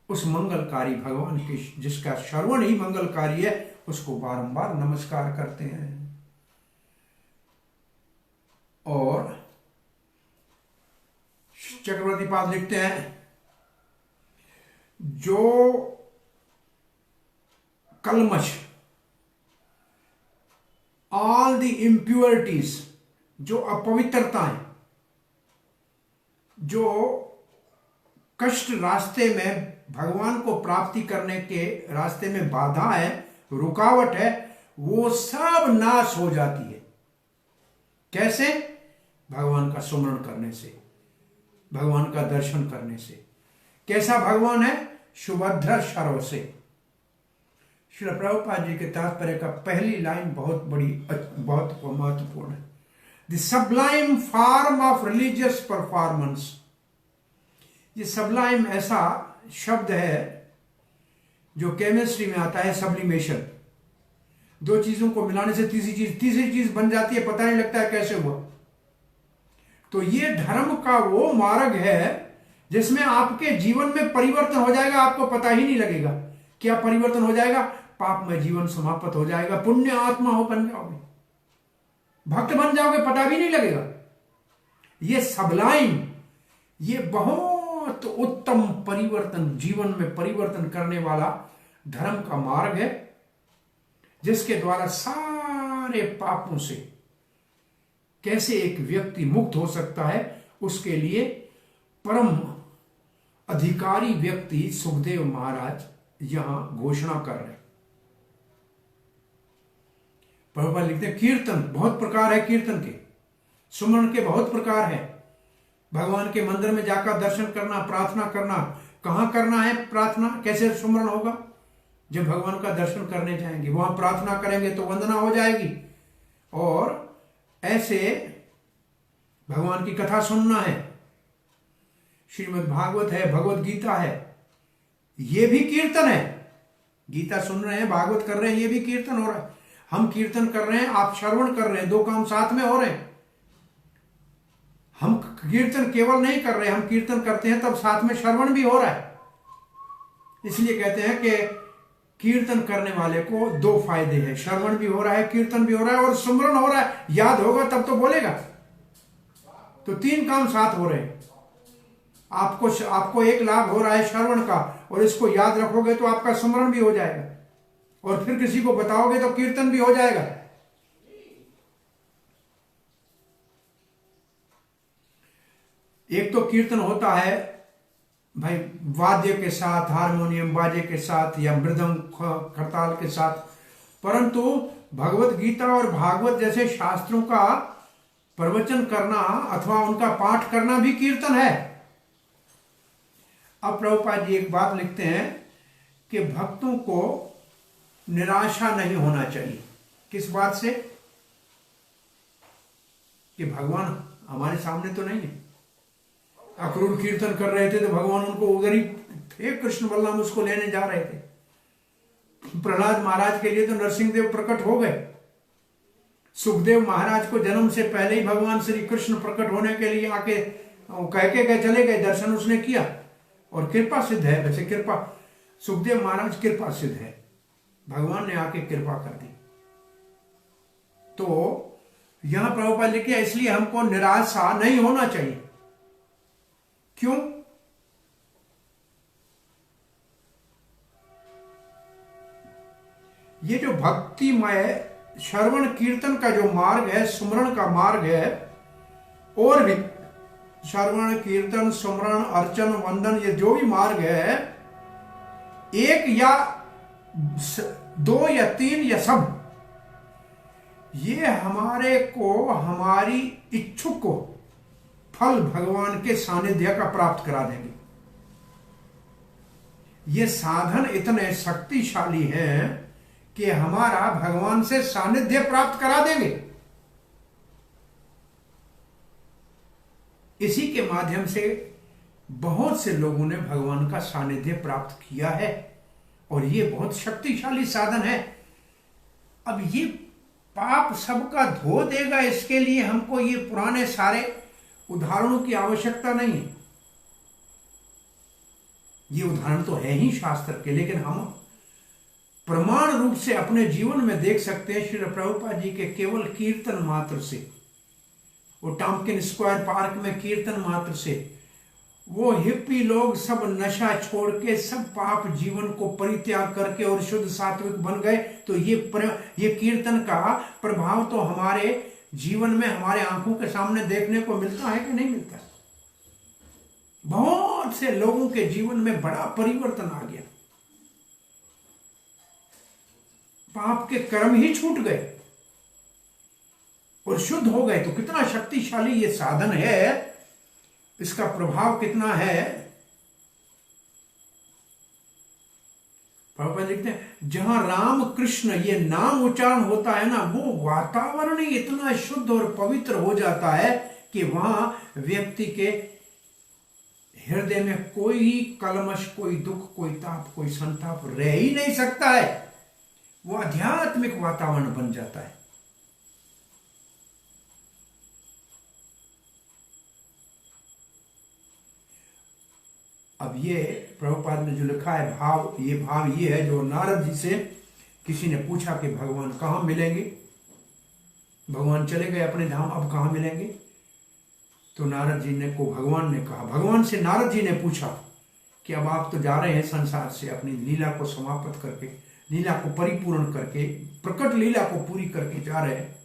उस मंगलकारी भगवान के, जिसका श्रवण ही मंगलकारी है, उसको बारंबार नमस्कार करते हैं। और चक्रवर्ती पाद लिखते हैं, जो कलमश, ऑल द इम्प्योरिटीज, जो अपवित्रताएं, जो कष्ट रास्ते में, भगवान को प्राप्ति करने के रास्ते में बाधा है, रुकावट है, वो सब नाश हो जाती है। कैसे? भगवान का सुमरण करने से, भगवान का दर्शन करने से। कैसा भगवान है? सुभद्र शरव से। श्री प्रभुपाद जी के तात्पर्य का पहली लाइन बहुत महत्वपूर्ण है। The sublime form of religious performance. ये सब्लाइम ऐसा शब्द है जो केमिस्ट्री में आता है, सब्लिमेशन। दो चीजों को मिलाने से तीसरी चीज बन जाती है, पता नहीं लगता है कैसे हुआ। तो ये धर्म का वो मार्ग है जिसमें आपके जीवन में परिवर्तन हो जाएगा, आपको पता ही नहीं लगेगा। क्या परिवर्तन हो जाएगा? पाप में जीवन समाप्त हो जाएगा, पुण्य आत्मा हो बन जाओगे, भक्त बन जाओगे, पता भी नहीं लगेगा। ये सबलाइन, ये बहुत उत्तम परिवर्तन, जीवन में परिवर्तन करने वाला धर्म का मार्ग है, जिसके द्वारा सारे पापों से कैसे एक व्यक्ति मुक्त हो सकता है, उसके लिए परम अधिकारी व्यक्ति सुखदेव महाराज यहां घोषणा कर रहे हैं। प्रभुपाद लिखते हैं कीर्तन बहुत प्रकार है, कीर्तन के, सुमरण के बहुत प्रकार है। भगवान के मंदिर में जाकर दर्शन करना, प्रार्थना करना। कहां करना है प्रार्थना? कैसे सुमरण होगा? जब भगवान का दर्शन करने जाएंगे, वहां प्रार्थना करेंगे तो वंदना हो जाएगी। और ऐसे भगवान की कथा सुनना है, श्रीमद् भागवत है, भगवत गीता है, ये भी कीर्तन है। गीता सुन रहे हैं, भागवत कर रहे हैं, ये भी कीर्तन हो रहा है। हम कीर्तन कर रहे हैं, आप श्रवण कर रहे हैं, दो काम साथ में हो रहे हैं। हम कीर्तन केवल नहीं कर रहे, हम कीर्तन करते हैं तब साथ में श्रवण भी हो रहा है। इसलिए कहते हैं कि कीर्तन करने वाले को दो फायदे हैं, श्रवण भी हो रहा है, कीर्तन भी हो रहा है और सुमरण हो रहा है। याद होगा तब तो बोलेगा। तो तीन काम साथ हो रहे हैं। आपको एक लाभ हो रहा है श्रवण का, और इसको याद रखोगे तो आपका सुमरण भी हो जाएगा, और फिर किसी को बताओगे तो कीर्तन भी हो जाएगा। एक तो कीर्तन होता है भाई वाद्य के साथ, हारमोनियम बाजे के साथ या मृदंग करताल के साथ, परंतु भगवत गीता और भागवत जैसे शास्त्रों का प्रवचन करना अथवा उनका पाठ करना भी कीर्तन है। अब प्रभुपाद जी एक बात लिखते हैं कि भक्तों को निराशा नहीं होना चाहिए। किस बात से? कि भगवान हमारे सामने तो नहीं है। अक्रूर कीर्तन कर रहे थे तो भगवान उनको उधर ही थे, कृष्ण बलराम उसको लेने जा रहे थे। प्रहलाद महाराज के लिए तो नरसिंहदेव प्रकट हो गए। सुखदेव महाराज को जन्म से पहले ही भगवान श्री कृष्ण प्रकट होने के लिए आके कह के गए, चले गए, दर्शन उसने किया और कृपा सिद्ध है। वैसे कृपा, सुखदेव महाराज कृपा सिद्ध है, भगवान ने आके कृपा कर दी। तो यहां प्रभुपाद लिखे इसलिए हमको निराशा नहीं होना चाहिए। क्यों? ये जो भक्तिमय श्रवण कीर्तन का जो मार्ग है, सुमरण का मार्ग है, और भी श्रवण कीर्तन सुमरण अर्चन वंदन ये जो भी मार्ग है, एक या दो या तीन या सब, ये हमारे को, हमारी इच्छुक को फल भगवान के सानिध्य का प्राप्त करा देंगे। ये साधन इतने शक्तिशाली हैं कि हमारा भगवान से सानिध्य प्राप्त करा देंगे। इसी के माध्यम से बहुत से लोगों ने भगवान का सानिध्य प्राप्त किया है, और ये बहुत शक्तिशाली साधन है। अब ये पाप सबका धो देगा, इसके लिए हमको ये पुराने सारे उदाहरणों की आवश्यकता नहीं है। ये उदाहरण तो है ही शास्त्र के, लेकिन हम प्रमाण रूप से अपने जीवन में देख सकते हैं। श्री प्रभुपाद जी के केवल कीर्तन मात्र से, वो टॉम्किन स्क्वायर पार्क में कीर्तन मात्र से, वो हिप्पी लोग सब नशा छोड़ के, सब पाप जीवन को परित्याग करके और शुद्ध सात्विक बन गए। तो ये कीर्तन का प्रभाव तो हमारे जीवन में, हमारे आंखों के सामने देखने को मिलता है कि नहीं मिलता? बहुत से लोगों के जीवन में बड़ा परिवर्तन आ गया। पाप के कर्म ही छूट गए और शुद्ध हो गए। तो कितना शक्तिशाली ये साधन है, इसका प्रभाव कितना है। प्रभुपाद लिखते हैं जहां राम कृष्ण ये नाम उच्चारण होता है ना, वो वातावरण ही इतना शुद्ध और पवित्र हो जाता है कि वहां व्यक्ति के हृदय में कोई कलमश, कोई दुख, कोई ताप, कोई संताप रह ही नहीं सकता है। वो आध्यात्मिक वातावरण बन जाता है। अब ये प्रभुपाद ने जो लिखा है भाव ये है जो नारद जी से किसी ने पूछा कि भगवान कहाँ मिलेंगे। भगवान चले गए अपने धाम, अब कहाँ मिलेंगे। तो नारद जी ने को भगवान ने कहा, भगवान से नारद जी ने पूछा कि अब आप तो जा रहे हैं संसार से, अपनी लीला को समाप्त करके, लीला को परिपूर्ण करके, प्रकट लीला को पूरी करके जा रहे हैं,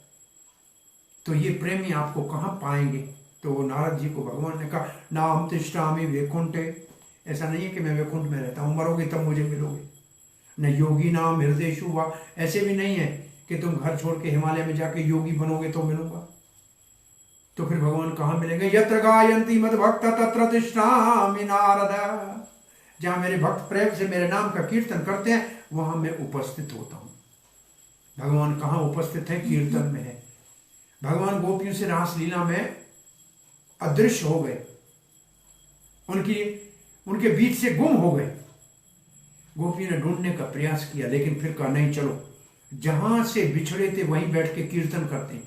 तो ये प्रेमी आपको कहाँ पाएंगे। तो नारद जी को भगवान ने कहा नाम तिष्ठामि वैकुंठे, ऐसा नहीं है कि मैं वैकुंठ में रहता हूँ, मरोगे तब मुझे मिलोगे। न योगी नाम हृदयेषु वा, ऐसे भी नहीं है कि तुम घर छोड़ के हिमालय में जाके योगी बनोगे तो मिलूंगा। तो फिर भगवान कहाँ मिलेंगे। यत्र गायन्ति मद भक्त तत्र तिष्ठामि नारद, जहां मेरे भक्त प्रेम से मेरे नाम का कीर्तन करते हैं वहां मैं उपस्थित होता हूं। भगवान कहाँ उपस्थित है, कीर्तन में है। भगवान गोपियों से रासलीला में अदृश्य हो गए, उनके बीच से गुम हो गए। गोपियों ने ढूंढने का प्रयास किया, लेकिन फिर कहा नहीं, चलो जहां से बिछड़े थे वहीं बैठ के कीर्तन करते।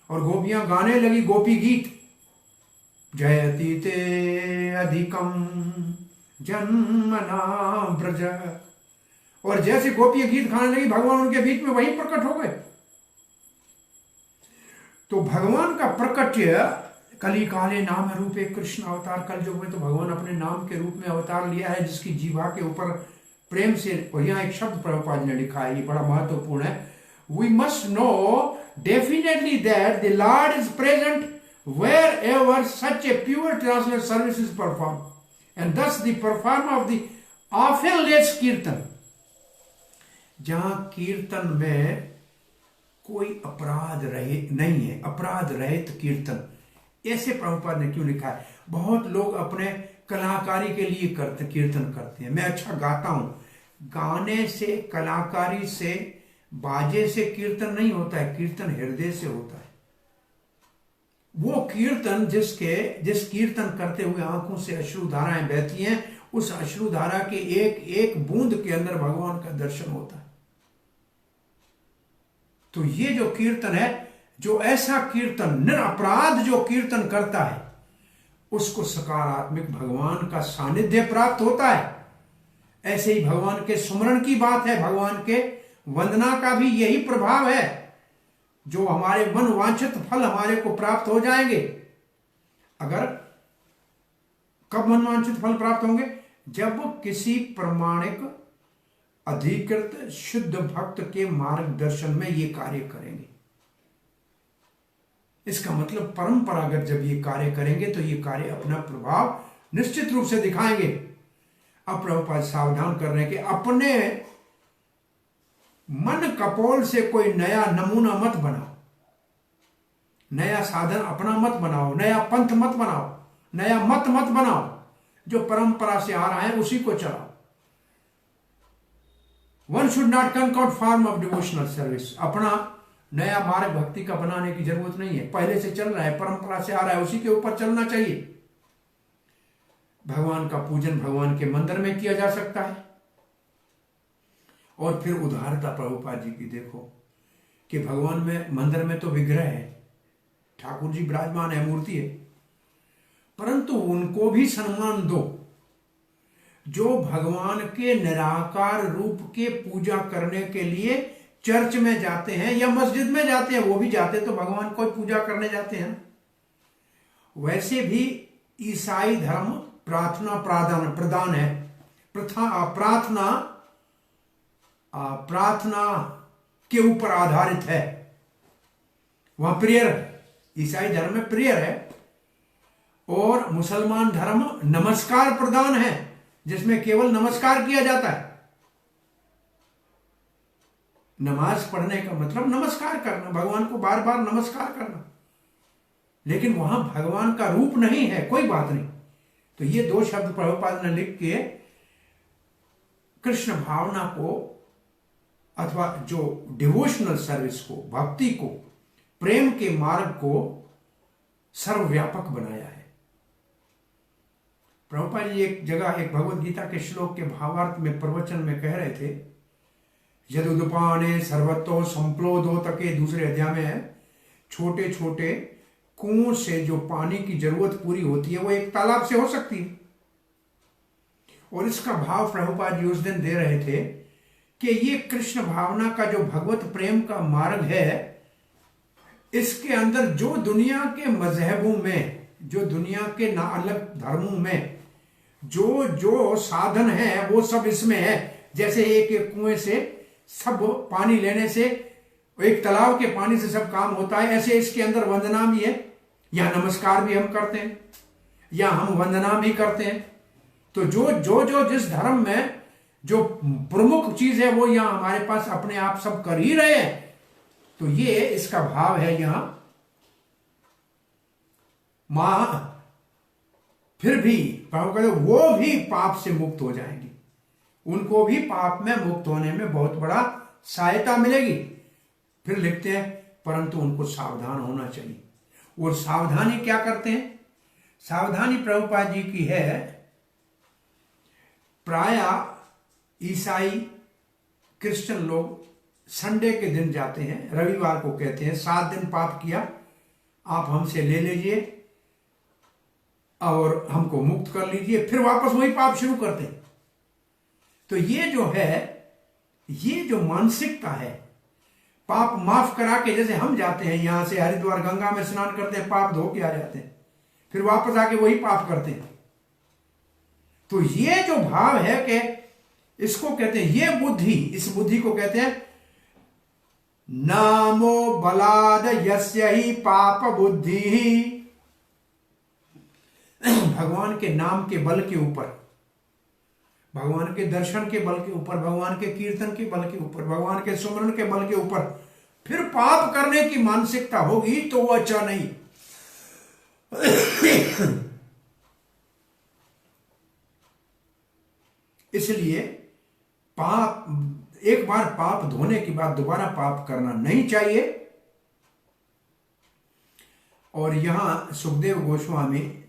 और गोपियां गाने लगी गोपी गीत, जयति ते अधिकम जन्मना ब्रज। और जैसे गोपियां गीत गाने लगी, भगवान उनके बीच में वहीं प्रकट हो गए। तो भगवान का प्रकट्य कली काले नाम रूपे कृष्ण अवतार, कल युग में तो भगवान अपने नाम के रूप में अवतार लिया है, जिसकी जीवा के ऊपर प्रेम से। और यहाँ एक शब्द प्रभुपाद ने लिखा है, ये बड़ा महत्वपूर्ण है। We must know definitely that the Lord is present wherever such a pure translated service is performed, and thus the performer of the offenseless कीर्तन, जहां कीर्तन में कोई अपराध रहित नहीं है, अपराध रहित कीर्तन, ऐसे प्रभुपाद ने क्यों लिखा है। बहुत लोग अपने कलाकारी के लिए कीर्तन करते हैं। मैं अच्छा गाता हूं, गाने से, कलाकारी से, बाजे से कीर्तन नहीं होता है, कीर्तन हृदय से होता है। वो कीर्तन जिस कीर्तन करते हुए आंखों से अश्रु धाराएं बहती हैं, उस अश्रु धारा के एक एक बूंद के अंदर भगवान का दर्शन होता है। तो ये जो कीर्तन है, जो ऐसा कीर्तन निरपराध जो कीर्तन करता है, उसको सकारात्मक भगवान का सानिध्य प्राप्त होता है। ऐसे ही भगवान के सुमरण की बात है, भगवान के वंदना का भी यही प्रभाव है, जो हमारे मन वांछित फल हमारे को प्राप्त हो जाएंगे। अगर कब मन वांछित फल प्राप्त होंगे, जब किसी प्रमाणिक अधिकृत शुद्ध भक्त के मार्गदर्शन में ये कार्य करेंगे। इसका मतलब परंपरागत जब ये कार्य करेंगे तो ये कार्य अपना प्रभाव निश्चित रूप से दिखाएंगे। अब प्रभुपाद सावधान कर रहे हैं कि अपने मन कपोल से कोई नया नमूना मत बनाओ, नया साधन अपना मत बनाओ, नया पंथ मत बनाओ, नया मत बनाओ। जो परंपरा से आ रहा है उसी को चलाओ। One should not concoct form of devotional service. अपना नया मार्ग भक्ति का बनाने की जरूरत नहीं है, पहले से चल रहा है, परंपरा से आ रहा है, उसी के ऊपर चलना चाहिए। भगवान का पूजन भगवान के मंदिर में किया जा सकता है। और फिर उदारता प्रभुपाद जी की देखो कि भगवान में मंदिर में तो विग्रह है, ठाकुर जी विराजमान है, मूर्ति है, परंतु उनको भी सम्मान दो। जो भगवान के निराकार रूप के पूजा करने के लिए चर्च में जाते हैं या मस्जिद में जाते हैं, वो भी जाते तो भगवान को पूजा करने जाते हैं। वैसे भी ईसाई धर्म प्रार्थना प्रदान है, प्रार्थना के ऊपर आधारित है। वहां प्रेयर, ईसाई धर्म में प्रेयर है, और मुसलमान धर्म नमस्कार प्रदान है, जिसमें केवल नमस्कार किया जाता है। नमाज पढ़ने का मतलब नमस्कार करना, भगवान को बार बार नमस्कार करना, लेकिन वहां भगवान का रूप नहीं है, कोई बात नहीं। तो ये दो शब्द प्रभुपाद ने लिख के कृष्ण भावना को अथवा जो डिवोशनल सर्विस को, भक्ति को, प्रेम के मार्ग को सर्वव्यापक बनाया है। प्रभुपाद जी एक जगह एक भगवत गीता के श्लोक के भावार्थ में प्रवचन में कह रहे थे, यदुदपाने सर्वतो संप्लोदो तके, दूसरे अध्याय में है, छोटे छोटे कुओं से जो पानी की जरूरत पूरी होती है वो एक तालाब से हो सकती है। और इसका भाव प्रभुपाद जी उस दिन दे रहे थे कि ये कृष्ण भावना का जो भगवत प्रेम का मार्ग है, इसके अंदर जो दुनिया के मजहबों में, जो दुनिया के ना अलग धर्मों में जो जो साधन है वो सब इसमें है। जैसे एक एक कुएं से सब पानी लेने से, एक तालाब के पानी से सब काम होता है, ऐसे इसके अंदर वंदना भी है। यहां नमस्कार भी हम करते हैं, या हम वंदना भी करते हैं। तो जो जो जो जिस धर्म में जो प्रमुख चीज है वो यहां हमारे पास अपने आप सब कर ही रहे हैं। तो ये इसका भाव है यहां। मां फिर भी प्रभु कहते वो भी पाप से मुक्त हो जाएंगी, उनको भी पाप में मुक्त होने में बहुत बड़ा सहायता मिलेगी। फिर लिखते हैं परंतु उनको सावधान होना चाहिए। और सावधानी क्या करते हैं? सावधानी प्रभुपाद जी की है, प्राय ईसाई क्रिश्चियन लोग संडे के दिन जाते हैं, रविवार को कहते हैं 7 दिन पाप किया आप हमसे ले लीजिए और हमको मुक्त कर लीजिए, फिर वापस वही पाप शुरू करते हैं। तो ये जो है, ये जो मानसिकता है, पाप माफ करा के, जैसे हम जाते हैं यहां से हरिद्वार गंगा में स्नान करते हैं, पाप धो के आ जाते हैं, फिर वापस आके वही पाप करते हैं। तो ये जो भाव है कि इसको कहते हैं, ये बुद्धि, इस बुद्धि को कहते हैं नामो बलाद यस्य ही पाप बुद्धि। भगवान के नाम के बल के ऊपर, भगवान के दर्शन के बल के ऊपर, भगवान के कीर्तन के बल के ऊपर, भगवान के सुमरण के बल के ऊपर फिर पाप करने की मानसिकता होगी तो वो अच्छा नहीं। इसलिए पाप, एक बार पाप धोने के बाद दोबारा पाप करना नहीं चाहिए। और यहां सुखदेव गोस्वामी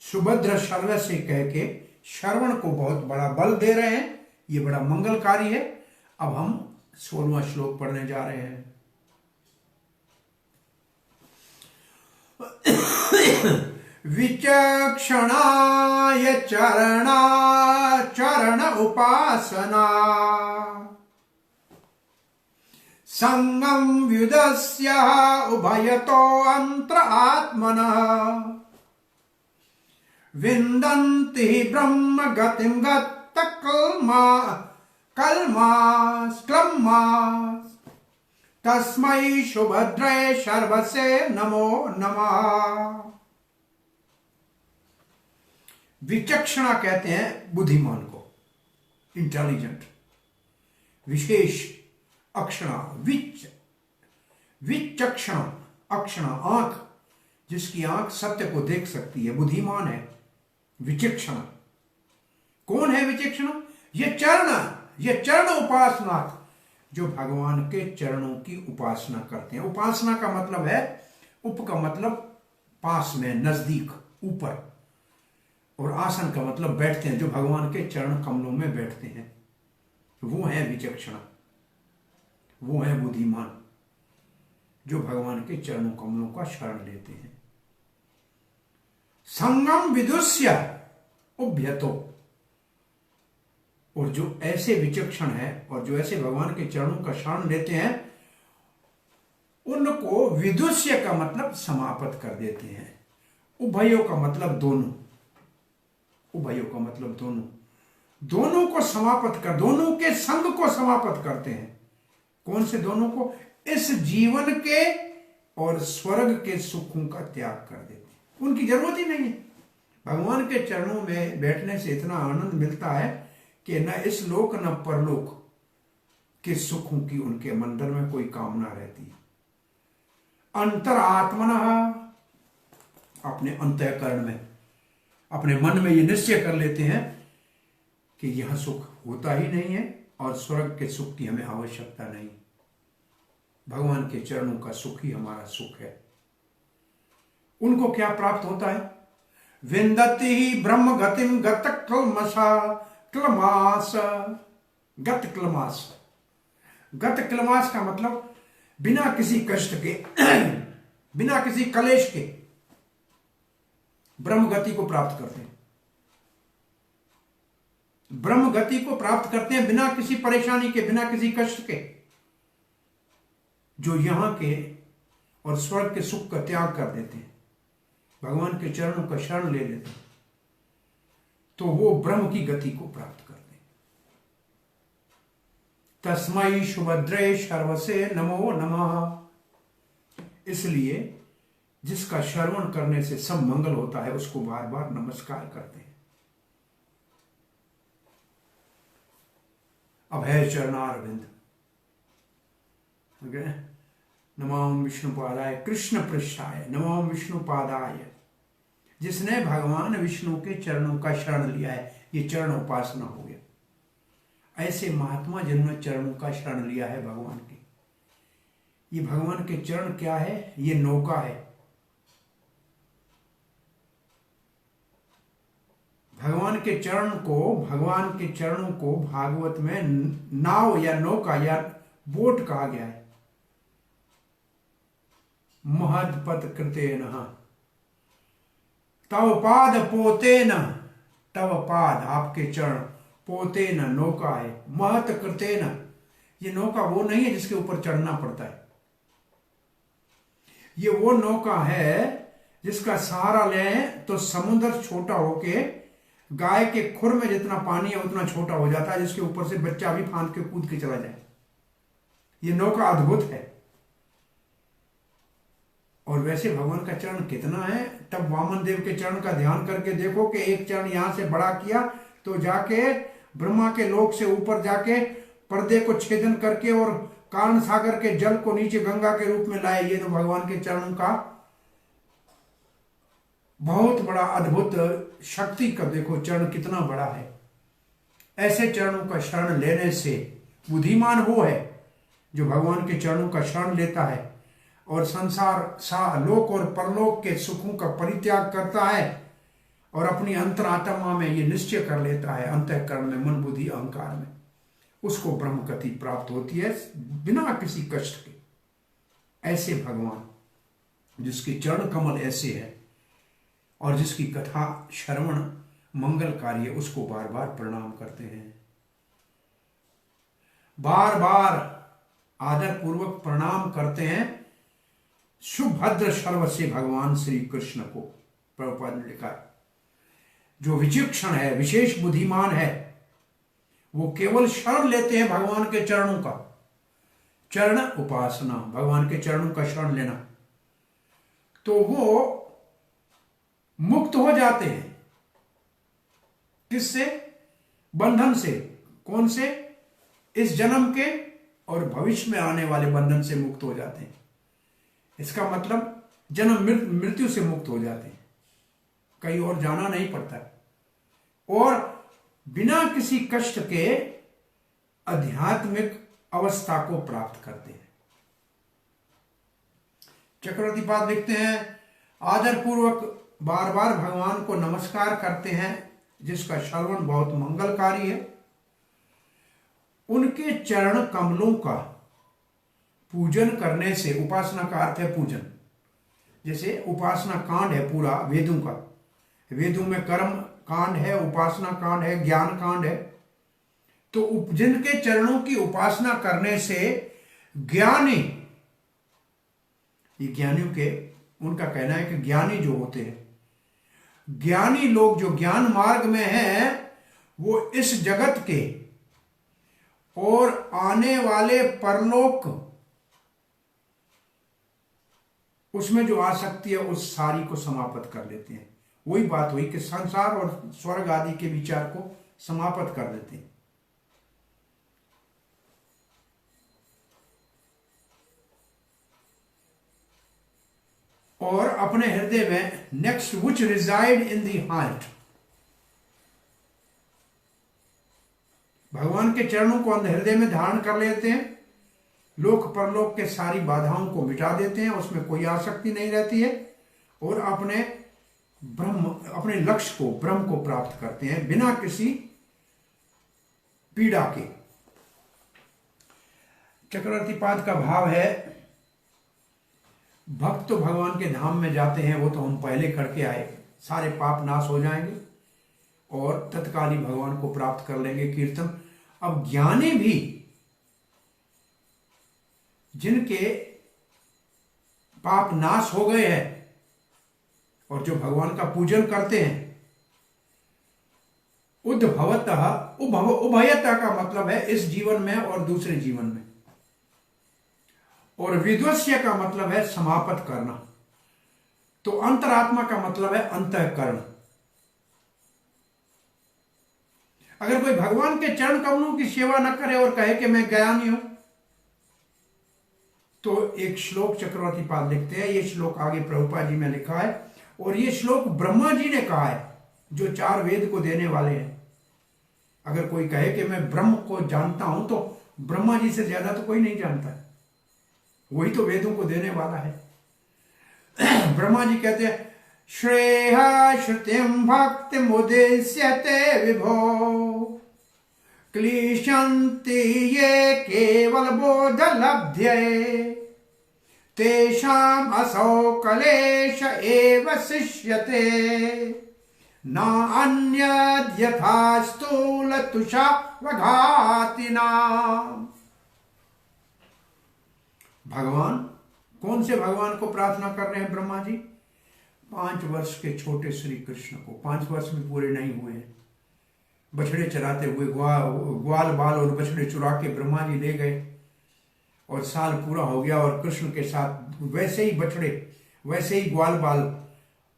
सुभद्र शर्व से कह के श्रवण को बहुत बड़ा बल दे रहे हैं, ये बड़ा मंगलकारी है। अब हम 16वां श्लोक पढ़ने जा रहे हैं। विचक्षणाय चरण उपासना संगम व्युदस्य उभयतो अंतर आत्मनः विन्दन्ति ब्रह्म गतिं गत्त क्लम्मास् तस्मै सुभद्रे शर्वसे नमो नमः। विचक्षणा कहते हैं बुद्धिमान को, इंटेलिजेंट। विशेष अक्षणा, विचक्षणा, अक्षणा आंख, जिसकी आंख सत्य को देख सकती है, बुद्धिमान है। विचक्षण कौन है? विचक्षण ये चरण उपासना, जो भगवान के चरणों की उपासना करते हैं। उपासना का मतलब है, उप का मतलब पास में, नजदीक, ऊपर, और आसन का मतलब बैठते हैं, जो भगवान के चरण कमलों में बैठते हैं, वो है विचक्षण, वो है बुद्धिमान, जो भगवान के चरणों कमलों का शरण लेते हैं। संगम विदुष्य उभ्यतो, और जो ऐसे विचक्षण है और जो ऐसे भगवान के चरणों का शरण लेते हैं, उनको विदुष्य का मतलब समाप्त कर देते हैं। उभयों का मतलब दोनों, उभयों का मतलब दोनों, दोनों को समाप्त कर, दोनों के संग को समाप्त करते हैं। कौन से दोनों को? इस जीवन के और स्वर्ग के सुखों का त्याग कर देते हैं, उनकी जरूरत ही नहीं है। भगवान के चरणों में बैठने से इतना आनंद मिलता है कि न इस लोक न परलोक के सुखों की उनके मंदिर में कोई कामना रहती है। अंतरात्मनः, अपने अंतःकरण में, अपने मन में ये निश्चय कर लेते हैं कि यह सुख होता ही नहीं है और स्वर्ग के सुख की हमें आवश्यकता नहीं, भगवान के चरणों का सुख ही हमारा सुख है। उनको क्या प्राप्त होता है? विंदति ही ब्रह्म गतिम गत क्लमसा क्लमास। गत क्लमास, गत क्लमास का मतलब बिना किसी कष्ट के बिना किसी कलेश के ब्रह्म गति को प्राप्त करते हैं। ब्रह्म गति को प्राप्त करते हैं बिना किसी परेशानी के, बिना किसी कष्ट के। जो यहां के और स्वर्ग के सुख का त्याग कर देते हैं, भगवान के चरणों का शरण ले लेते हैं, तो वो ब्रह्म की गति को प्राप्त करते हैं। तस्मै सुभद्रे सर्वसे नमो नमः। इसलिए जिसका श्रवण करने से सब मंगल होता है, उसको बार बार नमस्कार करते हैं। अभय चरणारविंद, नमो विष्णुपादाय कृष्ण पृष्ठाय नमो विष्णुपादाय। जिसने भगवान विष्णु के चरणों का शरण लिया है, ये चरण उपासना हो गया। ऐसे महात्मा जिन्होंने चरणों का शरण लिया है भगवान के, ये भगवान के चरण क्या है? ये नौका है। भगवान के चरणों को भागवत में नाव या नौका या बोट कहा गया है। महत्पद कृतेन तव पाद पोतेन, तव पाद आपके चरण, पोतेन नौका है, महत कृतेन, ये नौका वो नहीं है जिसके ऊपर चढ़ना पड़ता है। ये वो नौका है जिसका सहारा लें तो समुद्र छोटा होके गाय के खुर में जितना पानी है उतना छोटा हो जाता है, जिसके ऊपर से बच्चा भी फांद के कूद के चला जाए। ये नौका अद्भुत है। और वैसे भगवान का चरण कितना है, तब वामन देव के चरण का ध्यान करके देखो कि एक चरण यहां से बड़ा किया तो जाके ब्रह्मा के लोक से ऊपर जाके पर्दे को छेदन करके और कारण सागर के जल को नीचे गंगा के रूप में लाए। ये तो भगवान के चरणों का बहुत बड़ा अद्भुत शक्ति का देखो चरण कितना बड़ा है। ऐसे चरणों का शरण लेने से बुद्धिमान वो है जो भगवान के चरणों का शरण लेता है और संसार लोक और परलोक के सुखों का परित्याग करता है और अपनी अंतरात्मा में ये निश्चय कर लेता है, अंतःकरण में, मन बुद्धि अहंकार में, उसको ब्रह्म गति प्राप्त होती है बिना किसी कष्ट के। ऐसे भगवान जिसके चरण कमल ऐसे है और जिसकी कथा श्रवण मंगलकारी है, उसको बार बार प्रणाम करते हैं, बार बार आदर पूर्वक प्रणाम करते हैं। सुभद्र शर्व से भगवान श्री कृष्ण को प्रभुपाद ने लिखा है। जो विचक्षण है, विशेष बुद्धिमान है, वो केवल शरण लेते हैं भगवान के चरणों का। चरण उपासना, भगवान के चरणों का शरण लेना, तो वो मुक्त हो जाते हैं। किससे? बंधन से। कौन से? इस जन्म के और भविष्य में आने वाले बंधन से मुक्त हो जाते हैं। इसका मतलब जन्म मृत्यु से मुक्त हो जाते हैं, कहीं और जाना नहीं पड़ता और बिना किसी कष्ट के आध्यात्मिक अवस्था को प्राप्त करते हैं। चक्रवर्ती पाद लिखते हैं, आदर पूर्वक बार बार भगवान को नमस्कार करते हैं जिसका श्रवण बहुत मंगलकारी है। उनके चरण कमलों का पूजन करने से, उपासना का अर्थ है पूजन, जैसे उपासना कांड है पूरा वेदों का, वेदों में कर्म कांड है, उपासना कांड है, ज्ञान कांड है। तो जिनके चरणों की उपासना करने से ज्ञानी, ये ज्ञानियों के, उनका कहना है कि ज्ञानी जो होते हैं, ज्ञानी लोग जो ज्ञान मार्ग में हैं, वो इस जगत के और आने वाले परलोक, उसमें जो आसक्ति है उस सारी को समाप्त कर लेते हैं। वही बात हुई कि संसार और स्वर्ग आदि के विचार को समाप्त कर देते हैं। और अपने हृदय में next which reside in the heart, भगवान के चरणों को हृदय में धारण कर लेते हैं, लोक परलोक के सारी बाधाओं को मिटा देते हैं, उसमें कोई आसक्ति नहीं रहती है, और अपने लक्ष्य को, ब्रह्म को प्राप्त करते हैं बिना किसी पीड़ा के। चक्रवर्ती पाद का भाव है, भक्त तो भगवान के धाम में जाते हैं, वो तो हम पहले करके आए, सारे पाप नाश हो जाएंगे और तत्काल ही भगवान को प्राप्त कर लेंगे। कीर्तन, अब ज्ञानी भी जिनके पाप नाश हो गए हैं और जो भगवान का पूजन करते हैं, उद्भवतः, उभयतः का मतलब है इस जीवन में और दूसरे जीवन में, और विध्वस्य का मतलब है समाप्त करना, तो अंतरात्मा का मतलब है अंतःकरण। अगर कोई भगवान के चरण कमलों की सेवा न करे और कहे कि मैं ज्ञानी हूं, तो एक श्लोक चक्रवर्ती पाद लिखते हैं, ये श्लोक आगे प्रभुपाद जी में लिखा है, और ये श्लोक ब्रह्मा जी ने कहा है, जो 4 वेद को देने वाले हैं। अगर कोई कहे कि मैं ब्रह्म को जानता हूं, तो ब्रह्मा जी से ज्यादा तो कोई नहीं जानता है, वही तो वेदों को देने वाला है। ब्रह्मा जी कहते हैं, श्रेय श्रुतिम भक्ति मुदेश्यते विभो क्लिशन्ति ये केवल बोध लब्ध्यै तेषाम् असौ कलेश एव शिष्यते न अन्यद् यथा स्थूल तुषा वघातिना। भगवान, कौन से भगवान को प्रार्थना कर रहे हैं ब्रह्मा जी? 5 वर्ष के छोटे श्री कृष्ण को, 5 वर्ष में पूरे नहीं हुए हैं, बछड़े चराते हुए ग्वाल बाल और बछड़े चुरा के ब्रह्मा जी ले गए, और साल पूरा हो गया और कृष्ण के साथ वैसे ही बछड़े, वैसे ही ग्वाल बाल,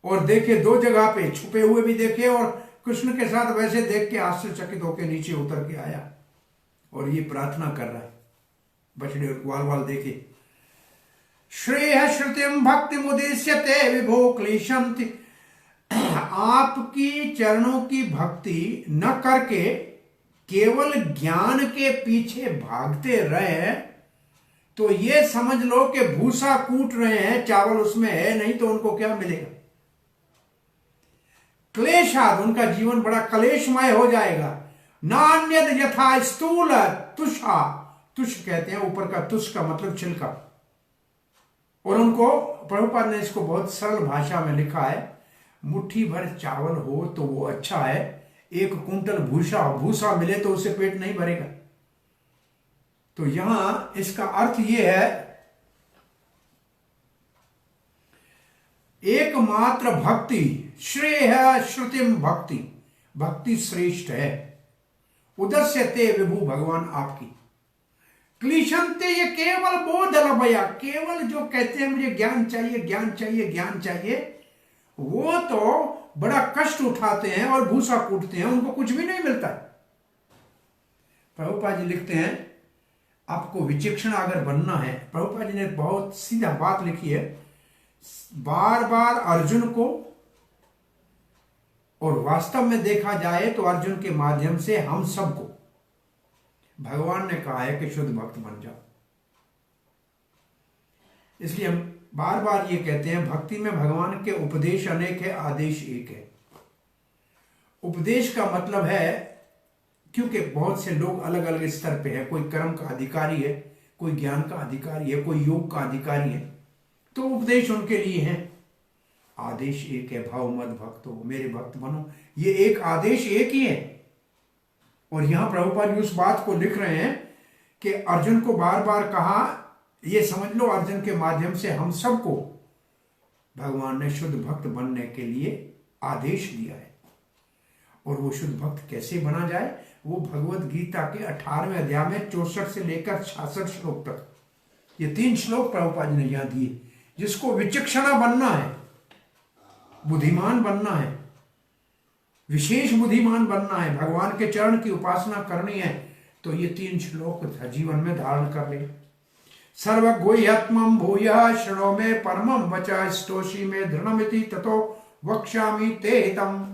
और देखे 2 जगह पे छुपे हुए भी देखे, और कृष्ण के साथ वैसे देख के आश्चर्यचकित होकर नीचे उतर के आया, और ये प्रार्थना कर रहा है, बछड़े और ग्वाल बाल देखे। श्रेय श्रुतिम भक्ति मुदेश्यते विभो क्लेशन्ति, आपकी चरणों की भक्ति न करके केवल ज्ञान के पीछे भागते रहे, तो ये समझ लो कि भूसा कूट रहे हैं, चावल उसमें है नहीं, तो उनको क्या मिलेगा? क्लेशाद, उनका जीवन बड़ा क्लेशमय हो जाएगा। नान्यद यथा स्थूल तुषा, तुष कहते हैं ऊपर का, तुष का मतलब छिलका, और उनको प्रभुपाद ने इसको बहुत सरल भाषा में लिखा है, मुट्ठी भर चावल हो तो वो अच्छा है, 1 कुंटल भूसा मिले तो उससे पेट नहीं भरेगा। तो यहां इसका अर्थ ये है, एकमात्र भक्ति, श्रेय श्रुतिम भक्ति, भक्ति श्रेष्ठ है, उदस्यते विभु, भगवान आपकी, क्लिशन्ते, ये केवल बोध लभया, केवल जो कहते हैं मुझे ज्ञान चाहिए, ज्ञान चाहिए, ज्ञान चाहिए, वो तो बड़ा कष्ट उठाते हैं और भूसा कूटते हैं, उनको कुछ भी नहीं मिलता। प्रभुपाद जी लिखते हैं, आपको विचक्षण अगर बनना है, प्रभुपाद जी ने बहुत सीधा बात लिखी है, बार बार अर्जुन को, और वास्तव में देखा जाए तो अर्जुन के माध्यम से हम सबको भगवान ने कहा है कि शुद्ध भक्त बन जाओ। इसलिए हम बार बार ये कहते हैं, भक्ति में भगवान के उपदेश अनेक है, आदेश एक है। उपदेश का मतलब है, क्योंकि बहुत से लोग अलग अलग स्तर पे है, कोई कर्म का अधिकारी है, कोई ज्ञान का अधिकारी है, कोई योग का अधिकारी है, तो उपदेश उनके लिए है। आदेश एक है, भाव मत भक्तो, मेरे भक्त बनो, ये एक आदेश एक ही है। और यहां प्रभुपाद उस बात को लिख रहे हैं कि अर्जुन को बार बार कहा, ये समझ लो अर्जुन के माध्यम से हम सबको भगवान ने शुद्ध भक्त बनने के लिए आदेश दिया है। और वो शुद्ध भक्त कैसे बना जाए, वो भगवत गीता के 18वें अध्याय में 64 से लेकर 66 श्लोक तक, ये 3 श्लोक प्रभुपाद ने यहां दिए। जिसको विचक्षणा बनना है, बुद्धिमान बनना है, विशेष बुद्धिमान बनना है, भगवान के चरण की उपासना करनी है, तो ये 3 श्लोक जीवन में धारण कर ले। सर्वगुह्यत्मं भूयः शृणो मे परमं वचः स्तोषि मे दृढ़मिति ततो वक्ष्यामि ते हितम्।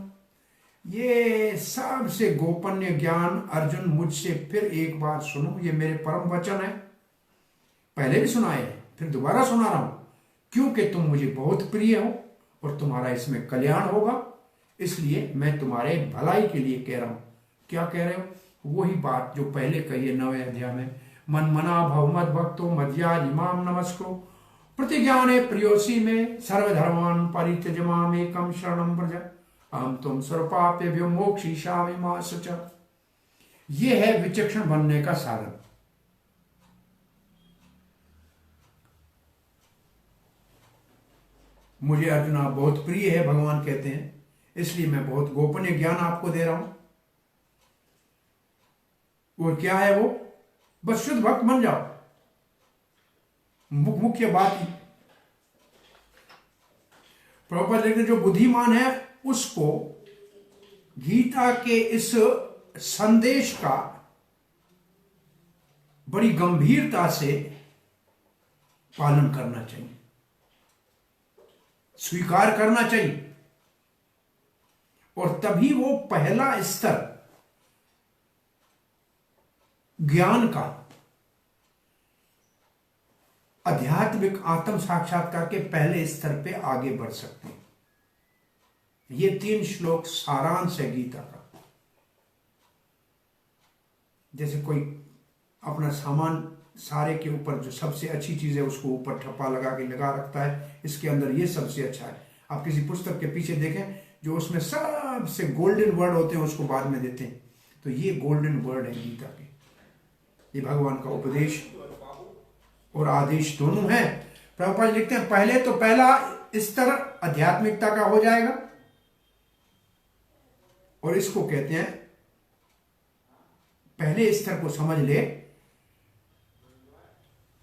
ये सबसे गोपनीय ज्ञान अर्जुन मुझसे फिर एक बार सुनो, ये मेरे परम वचन है। पहले भी सुनाए फिर दोबारा सुना रहा हूं, क्योंकि तुम मुझे बहुत प्रिय हो और तुम्हारा इसमें कल्याण होगा, इसलिए मैं तुम्हारे भलाई के लिए कह रहा हूं। क्या कह रहे हो? वही बात जो पहले कही है 9वें अध्याय में, मन मना भव मद भक्तो मध्याज इमाम नमस्को प्रतिज्ञाने प्रियोसी में सर्वधर्मान परित्यज मामेकं शरणं व्रज अहम तुम सर्वपापेभ्यो मोक्षयिष्यामि मा शुचः। ये है विचक्षण बनने का साधन। मुझे अर्जुन आप बहुत प्रिय है, भगवान कहते हैं, इसलिए मैं बहुत गोपनीय ज्ञान आपको दे रहा हूं। वो क्या है? वो बस शुद्ध भक्त बन जाओ, मुख्य बात ही। प्रभुपाद लिखते जो बुद्धिमान है उसको गीता के इस संदेश का बड़ी गंभीरता से पालन करना चाहिए, स्वीकार करना चाहिए, और तभी वो पहला स्तर ज्ञान का, आध्यात्मिक आत्म साक्षात्कार के पहले स्तर पे आगे बढ़ सकते हैं। ये 3 श्लोक सारांश है गीता का। जैसे कोई अपना सामान सारे के ऊपर जो सबसे अच्छी चीज है उसको ऊपर ठप्पा लगा के लगा रखता है, इसके अंदर ये सबसे अच्छा है। आप किसी पुस्तक के पीछे देखें जो उसमें सबसे गोल्डन वर्ड होते हैं उसको बाद में देते हैं, तो ये गोल्डन वर्ड है गीता के। ये भगवान का उपदेश और आदेश दोनों है। प्रभुपाद लिखते हैं पहले तो पहला स्तर आध्यात्मिकता का हो जाएगा, और इसको कहते हैं पहले स्तर को समझ ले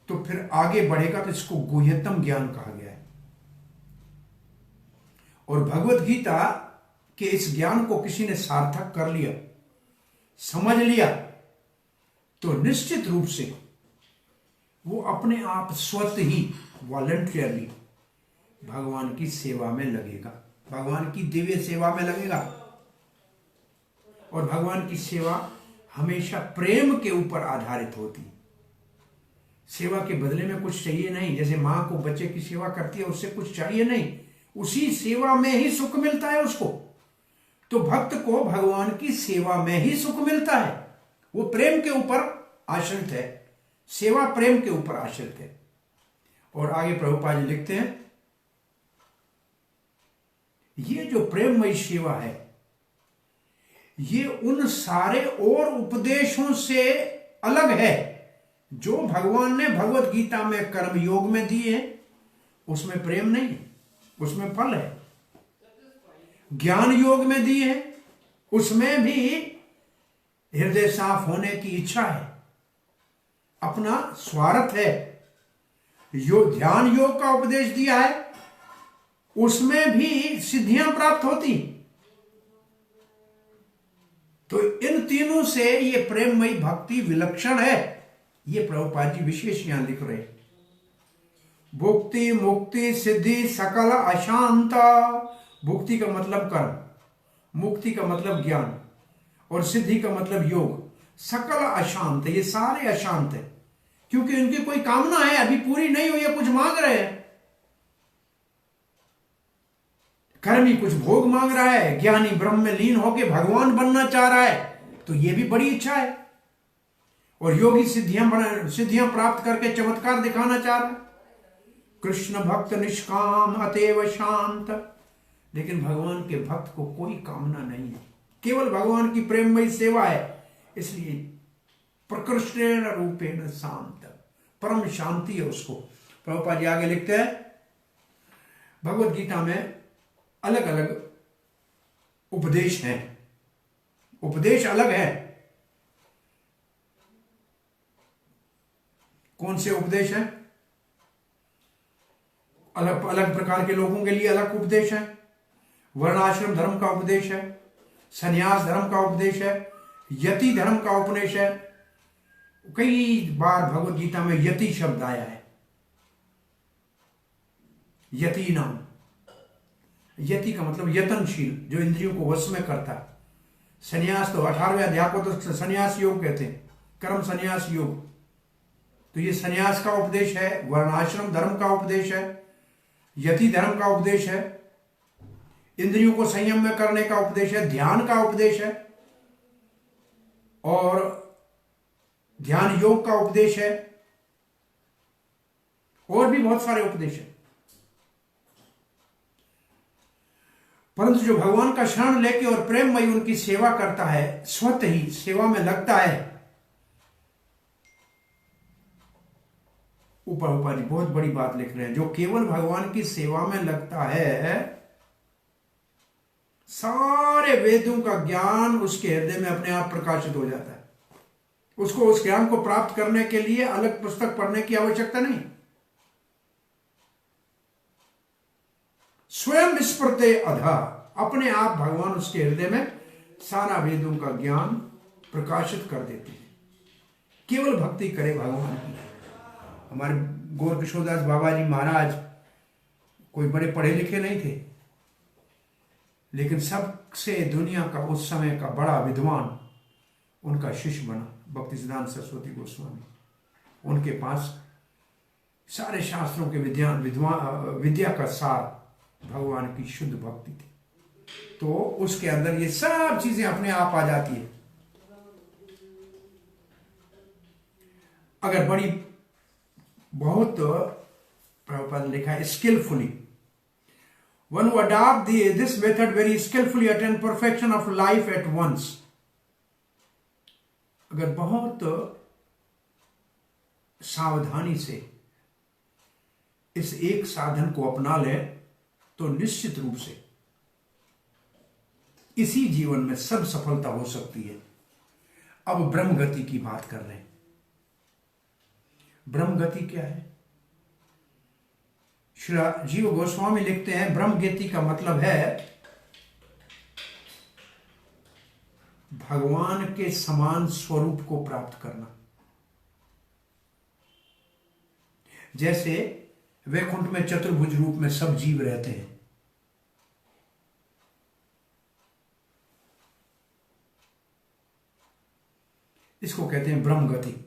तो फिर आगे बढ़ेगा, तो इसको गुह्यतम ज्ञान कहा गया है। और भगवत गीता के इस ज्ञान को किसी ने सार्थक कर लिया, समझ लिया, तो निश्चित रूप से वो अपने आप स्वतः ही वॉलंटियरली भगवान की सेवा में लगेगा, भगवान की दिव्य सेवा में लगेगा। और भगवान की सेवा हमेशा प्रेम के ऊपर आधारित होती। सेवा के बदले में कुछ चाहिए नहीं, जैसे मां को बच्चे की सेवा करती है उससे कुछ चाहिए नहीं, उसी सेवा में ही सुख मिलता है उसको। तो भक्त को भगवान की सेवा में ही सुख मिलता है, वो प्रेम के ऊपर आश्रित है, सेवा प्रेम के ऊपर आश्रित है। और आगे प्रभुपाद जी लिखते हैं ये जो प्रेममयी सेवा है ये उन सारे और उपदेशों से अलग है जो भगवान ने भगवत गीता में कर्म योग में दिए हैं। उसमें प्रेम नहीं, उसमें फल है। ज्ञान योग में दिए हैं, उसमें भी हृदय साफ होने की इच्छा है, अपना स्वार्थ है। ध्यान योग का उपदेश दिया है, उसमें भी सिद्धियां प्राप्त होती। तो इन तीनों से ये प्रेममयी भक्ति विलक्षण है। ये प्रभुपाद जी विशेष यहां लिख रहे हैं। भुक्ति मुक्ति सिद्धि सकल अशांत। भुक्ति का मतलब कर्म, मुक्ति का मतलब ज्ञान, और सिद्धि का मतलब योग। सकल अशांत, ये सारे अशांत है क्योंकि उनकी कोई कामना है अभी पूरी नहीं हुई है, कुछ मांग रहे हैं। कर्मी कुछ भोग मांग रहा है, ज्ञानी ब्रह्म में लीन होकर भगवान बनना चाह रहा है, तो ये भी बड़ी इच्छा है। और योगी सिद्धियां प्राप्त करके चमत्कार दिखाना चाह रहा है। कृष्ण भक्त निष्काम अतएव शांत। लेकिन भगवान के भक्त को कोई कामना नहीं है, केवल भगवान की प्रेममयी सेवा है, इसलिए प्रकृष्टेन रूपेण शांत, परम शांति है उसको। प्रभुपाद जी आगे लिखते हैं भगवत गीता में अलग अलग उपदेश हैं, उपदेश अलग है। कौन से उपदेश हैं? अलग अलग प्रकार के लोगों के लिए अलग उपदेश है। वर्णाश्रम धर्म का उपदेश है, संन्यास धर्म का उपदेश है, यति धर्म का उपदेश है, कई बार भगवत गीता में यति शब्द आया है, यति नाम। यति का मतलब यतनशील, जो इंद्रियों को वश में करता है। संन्यास तो 18वें अध्याय को तो संन्यास योग कहते हैं, कर्म संन्यास योग। तो ये संन्यास का उपदेश है, वर्णाश्रम धर्म का उपदेश है, यति धर्म का उपदेश है, इंद्रियों को संयम में करने का उपदेश है, ध्यान का उपदेश है, और ध्यान योग का उपदेश है, और भी बहुत सारे उपदेश है। परंतु जो भगवान का शरण लेके और प्रेममयी उनकी सेवा करता है, स्वतः ही सेवा में लगता है, ऊपर जी बहुत बड़ी बात लिख रहे हैं, जो केवल भगवान की सेवा में लगता है, सारे वेदों का ज्ञान उसके हृदय में अपने आप प्रकाशित हो जाता है। उसको उस ज्ञान को प्राप्त करने के लिए अलग पुस्तक पढ़ने की आवश्यकता नहीं। स्वयं स्फुरते अधा, अपने आप भगवान उसके हृदय में सारा वेदों का ज्ञान प्रकाशित कर देते हैं। केवल भक्ति करे भगवान की। हमारे गौर किशोरदास बाबा जी महाराज कोई बड़े पढ़े लिखे नहीं थे, लेकिन सबसे दुनिया का उस समय का बड़ा विद्वान उनका शिष्य बना भक्ति सिद्धांत सरस्वती गोस्वामी। उनके पास सारे शास्त्रों के विद्या का सार भगवान की शुद्ध भक्ति थी। तो उसके अंदर ये सब चीजें अपने आप आ जाती है। अगर बड़ी बहुत प्रभुपाद ने लिखा है skillfully, one who adopt this method very skillfully attain perfection of life at once। अगर बहुत सावधानी से इस एक साधन को अपना ले तो निश्चित रूप से इसी जीवन में सब सफलता हो सकती है। अब ब्रह्म गति की बात कर रहे हैं। ब्रह्म गति क्या है? श्री जीव गोस्वामी लिखते हैं, ब्रह्म गति का मतलब है भगवान के समान स्वरूप को प्राप्त करना। जैसे वैकुंठ में चतुर्भुज रूप में सब जीव रहते हैं, इसको कहते हैं ब्रह्म गति।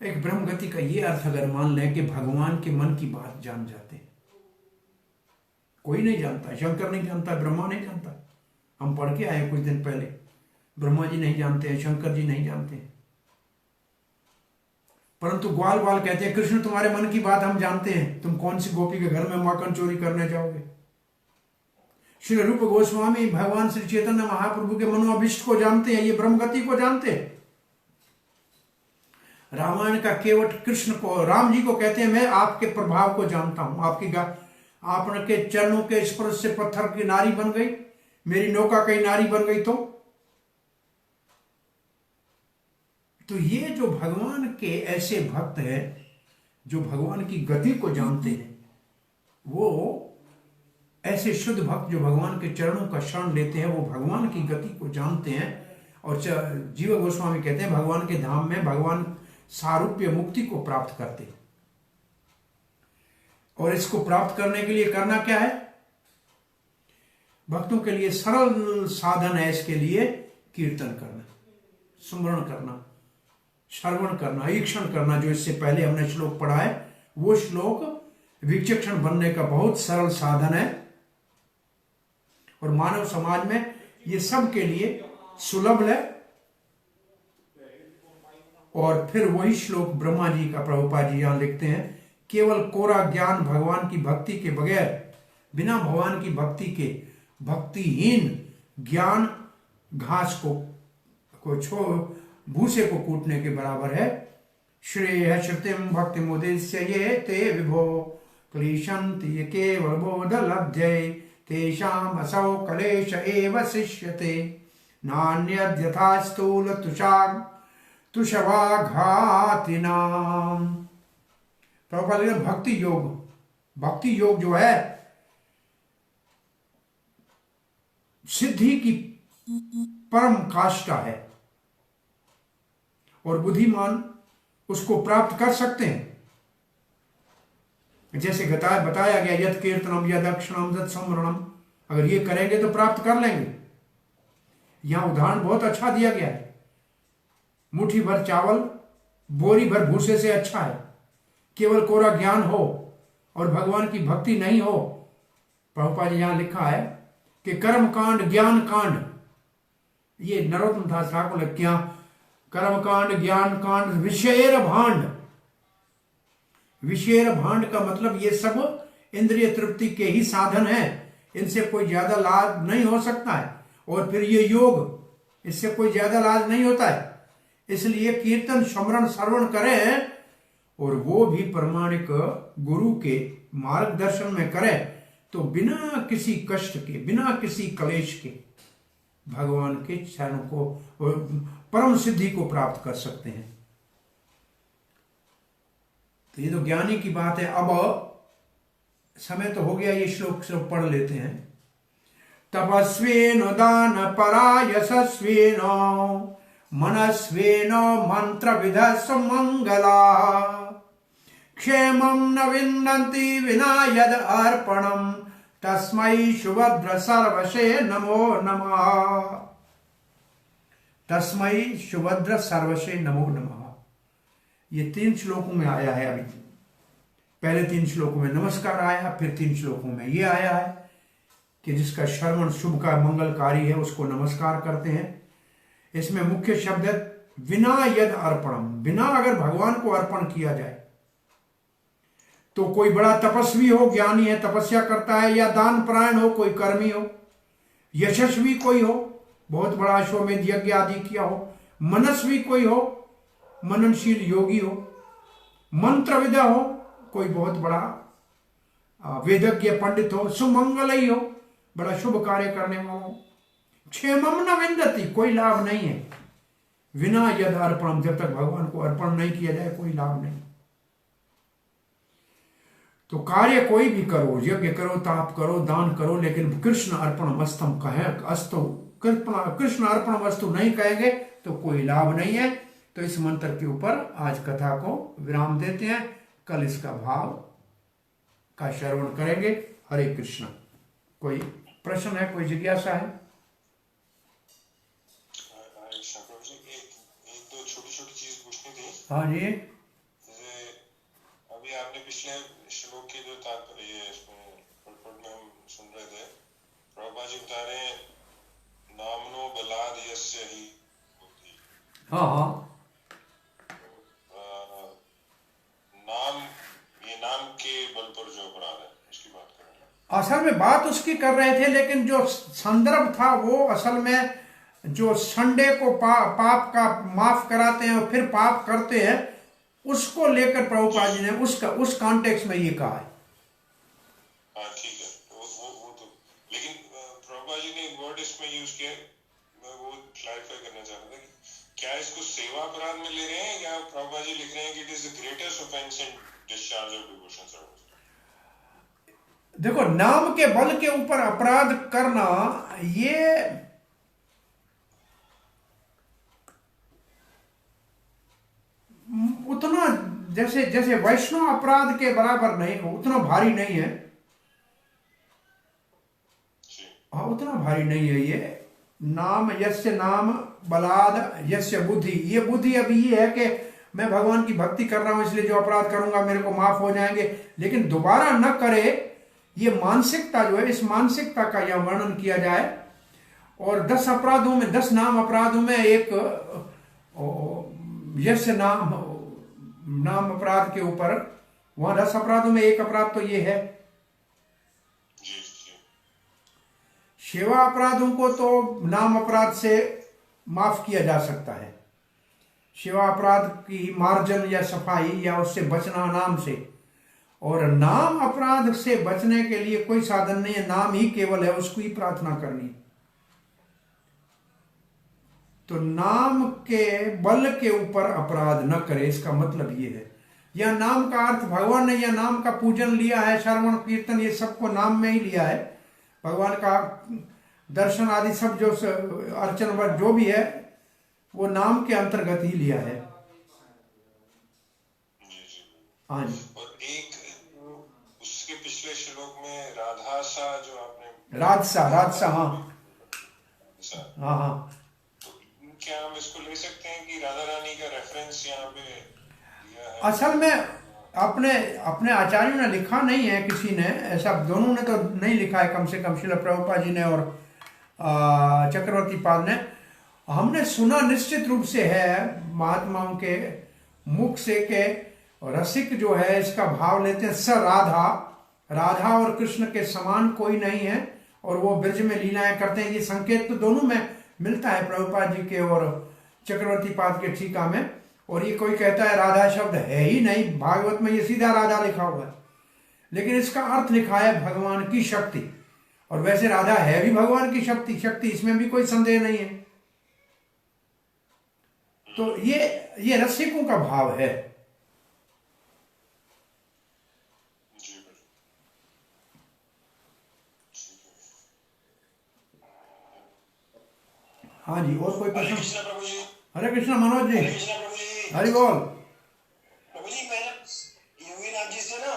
एक ब्रह्म गति का ये अर्थ अगर मान लें कि भगवान के मन की बात जान जाते हैं। कोई नहीं जानता, शंकर नहीं जानता, ब्रह्मा नहीं जानता। हम पढ़ के आए कुछ दिन पहले, ब्रह्मा जी नहीं जानते हैं, शंकर जी नहीं जानते हैं। परंतु ग्वाल बाल कहते हैं, कृष्ण तुम्हारे मन की बात हम जानते हैं, तुम कौन सी गोपी के घर में माखन चोरी करने जाओगे। श्री रूप गोस्वामी भगवान श्री चैतन्य महाप्रभु के मनोअभिष्ट को जानते हैं, ये ब्रह्मगति को जानते हैं। रामायण का केवट कृष्ण को, राम जी को कहते हैं, मैं आपके प्रभाव को जानता हूं, आपके चरणों के स्पर्श से पत्थर की नारी बन गई, मेरी नौका कई नारी बन गई। तो ये जो भगवान के ऐसे भक्त हैं जो भगवान की गति को जानते हैं, वो ऐसे शुद्ध भक्त जो भगवान के चरणों का शरण लेते हैं, वो भगवान की गति को जानते हैं। और जीव गोस्वामी कहते हैं, भगवान के धाम में भगवान सारूप्य मुक्ति को प्राप्त करते हैं। और इसको प्राप्त करने के लिए करना क्या है? भक्तों के लिए सरल साधन है इसके लिए कीर्तन करना, सुमरण करना, श्रवण करना, ईक्षण करना। जो इससे पहले हमने श्लोक पढ़ा है, वो श्लोक विचक्षण बनने का बहुत सरल साधन है। और मानव समाज में ये सब के लिए सुलभ है। और फिर वही श्लोक ब्रह्मा जी का प्रभुपाद जी यहां लिखते हैं, केवल कोरा ज्ञान भगवान की भक्ति के बगैर, बिना भगवान की भक्ति के भक्तिहीन ज्ञान घास को भूसे को कूटने के बराबर है। श्रेय श्रुतिम भक्ति मुदिस्य ये ते विभो क्लेशन्ति ये केवल बोध लब्धये तेषाम असौ कलेश एव शिष्यते नान्यद्यथा स्थूल तुषवाघातिनाम। प्रभुपाद भक्ति योग जो है सिद्धि की परम काष्ठा है और बुद्धिमान उसको प्राप्त कर सकते हैं। जैसे बताया गया, यद कीर्तनम यद अक्षरम यद स्मरणम, अगर ये करेंगे तो प्राप्त कर लेंगे। यहां उदाहरण बहुत अच्छा दिया गया है। मुट्ठी भर चावल बोरी भर भूसे से अच्छा है। केवल कोरा ज्ञान हो और भगवान की भक्ति नहीं हो। प्रभुपाद जी यहां लिखा है कि कर्म कांड ज्ञान कांड, ये नरोत्तम दास ठाकुर क्या, कर्म कांड ज्ञान कांड विषेर भांड। विषेर भांड का मतलब ये सब इंद्रिय तृप्ति के ही साधन हैं, इनसे कोई ज्यादा लाभ नहीं हो सकता है। और फिर ये योग, इससे कोई ज्यादा लाभ नहीं होता है। इसलिए कीर्तन स्मरण श्रवण करें और वो भी प्रमाणिक गुरु के मार्गदर्शन में करें तो बिना किसी कष्ट के, बिना किसी क्लेश के भगवान के चरणों को, परम सिद्धि को प्राप्त कर सकते हैं। तो ये तो ज्ञानी की बात है। अब समय तो हो गया, ये श्लोक से पढ़ लेते हैं। तपस्वेनो दान परा यशस्वेनो मनस्वेनो मंत्र विध सुमंगला क्षेमं न विन्दन्ति विना यद अर्पणम तस्मै सुभद्र सर्वशे नमो नमः। तस्मै सुभद्र सर्वशे नमो नमः। ये 3 श्लोकों में आया है। अभी पहले 3 श्लोकों में नमस्कार आया, फिर 3 श्लोकों में ये आया है कि जिसका श्रवण शुभ का मंगलकारी है उसको नमस्कार करते हैं। इसमें मुख्य शब्द है विना यद अर्पणम। बिना अगर भगवान को अर्पण किया जाए तो कोई बड़ा तपस्वी हो, ज्ञानी है, तपस्या करता है, या दान परायण हो, कोई कर्मी हो, यशस्वी कोई हो, बहुत बड़ा अश्वमेध यज्ञ आदि किया हो, मनस्वी कोई हो, मननशील योगी हो, मंत्रविद हो, कोई बहुत बड़ा वेदज्ञ पंडित हो, सुमंगल हो, बड़ा शुभ कार्य करने वाला हो। क्षेमम न विन्दति, कोई लाभ नहीं है विना यद अर्पणम। जब तक भगवान को अर्पण नहीं किया जाए कोई लाभ नहीं। तो कार्य कोई भी करो, यज्ञ करो, ताप करो, दान करो, लेकिन कृष्ण अर्पण मस्तम कहे अस्तु, कृष्ण अर्पण वस्तु नहीं कहेंगे तो कोई लाभ नहीं है। तो इस मंत्र के ऊपर आज कथा को विराम देते हैं। कल इसका भाव का श्रवण करेंगे। हरे कृष्ण। कोई प्रश्न है, कोई जिज्ञासा है? एक दो छोटी चीज पूछनी थी। हाँ जी। जैसे अभी आपने पिछले श्लोक के जो तात्पर्य में हम सुन रहे थे, प्रभुपाद जी बता रहे हैं नामनो बलाद यस्य ही बुद्धि। हाँ। नाम के बल पर जो अपराध है उसकी बात कर रहे हैं। असल में बात उसकी कर रहे थे, लेकिन जो संदर्भ था वो असल में जो संडे को पाप का माफ कराते हैं और फिर पाप करते हैं, उसको लेकर प्रभुपाद जी ने उस कॉन्टेक्स्ट में ये कहा है। हाँ ठीक है, वो तो, लेकिन प्रभुपाद जी ने वर्ड इसमें यूज किया, मैं वो क्लैरिफाई करना चाह रहा था कि क्या इसको सेवा अपराध में ले रहे हैं या प्रभुपाद जी लिख रहे हैं कि it is the greatest offence in discharge of devotion service. देखो, नाम के बल के ऊपर अपराध करना, ये उतना जैसे वैष्णव अपराध के बराबर नहीं हो, उतना भारी नहीं है। हाँ, उतना भारी नहीं है ये। नाम यस्य नाम बलाद यस्य बुद्धि, ये बुद्धि अभी ये है कि मैं भगवान की भक्ति कर रहा हूं इसलिए जो अपराध करूंगा मेरे को माफ हो जाएंगे, लेकिन दोबारा न करे, ये मानसिकता जो है, इस मानसिकता का यह वर्णन किया जाए। और 10 अपराधों में, 10 नाम अपराधों में एक यश नाम अपराध के ऊपर, वहां 10 अपराधों में एक अपराध तो ये है। सेवा अपराधों को तो नाम अपराध से माफ किया जा सकता है। सेवा अपराध की मार्जन या सफाई या उससे बचना नाम से, और नाम अपराध से बचने के लिए कोई साधन नहीं है, नाम ही केवल है, उसको ही प्रार्थना करनी। तो नाम के बल के ऊपर अपराध न करे, इसका मतलब ये है। या नाम का अर्थ भगवान ने या नाम का पूजन लिया है, श्रवण कीर्तन ये सबको नाम में ही लिया है। भगवान का दर्शन आदि सब जो अर्चन वर्ग जो भी है वो नाम के अंतर्गत ही लिया है। जी जी। हाँ जी। और एक उसके पिछले श्लोक में राधा सा जो आपने राजसा, राजसा, हाँ सा, हाँ हाँ। तो क्या हम इसको ले सकते हैं कि राधा रानी का रेफरेंस यहाँ पे दिया है? असल में अपने अपने आचार्यों ने लिखा नहीं है, किसी ने ऐसा, दोनों ने तो नहीं लिखा है, कम से कम श्रील प्रभुपाद जी ने और चक्रवर्ती पाद ने। हमने सुना निश्चित रूप से है महात्माओं के मुख से के रसिक जो है इसका भाव लेते हैं, स राधा, राधा और कृष्ण के समान कोई नहीं है और वो ब्रज में लीलाएं करते हैं। ये संकेत तो दोनों में मिलता है, प्रभुपाद जी के और चक्रवर्ती पाद के टीका में। और ये कोई कहता है राधा शब्द है ही नहीं, भागवत में ये सीधा राधा लिखा हुआ है, लेकिन इसका अर्थ लिखा है भगवान की शक्ति। और वैसे राधा है भी भगवान की शक्ति, इसमें भी कोई संदेह नहीं है। तो ये रसिकों का भाव है। हाँ जी, और कोई प्रश्न? प्रभु जी। हरे कृष्ण मनोज जी। प्रभु जी। हरि बोल। प्रभु जी, मैंने योगीनाथ जी से ना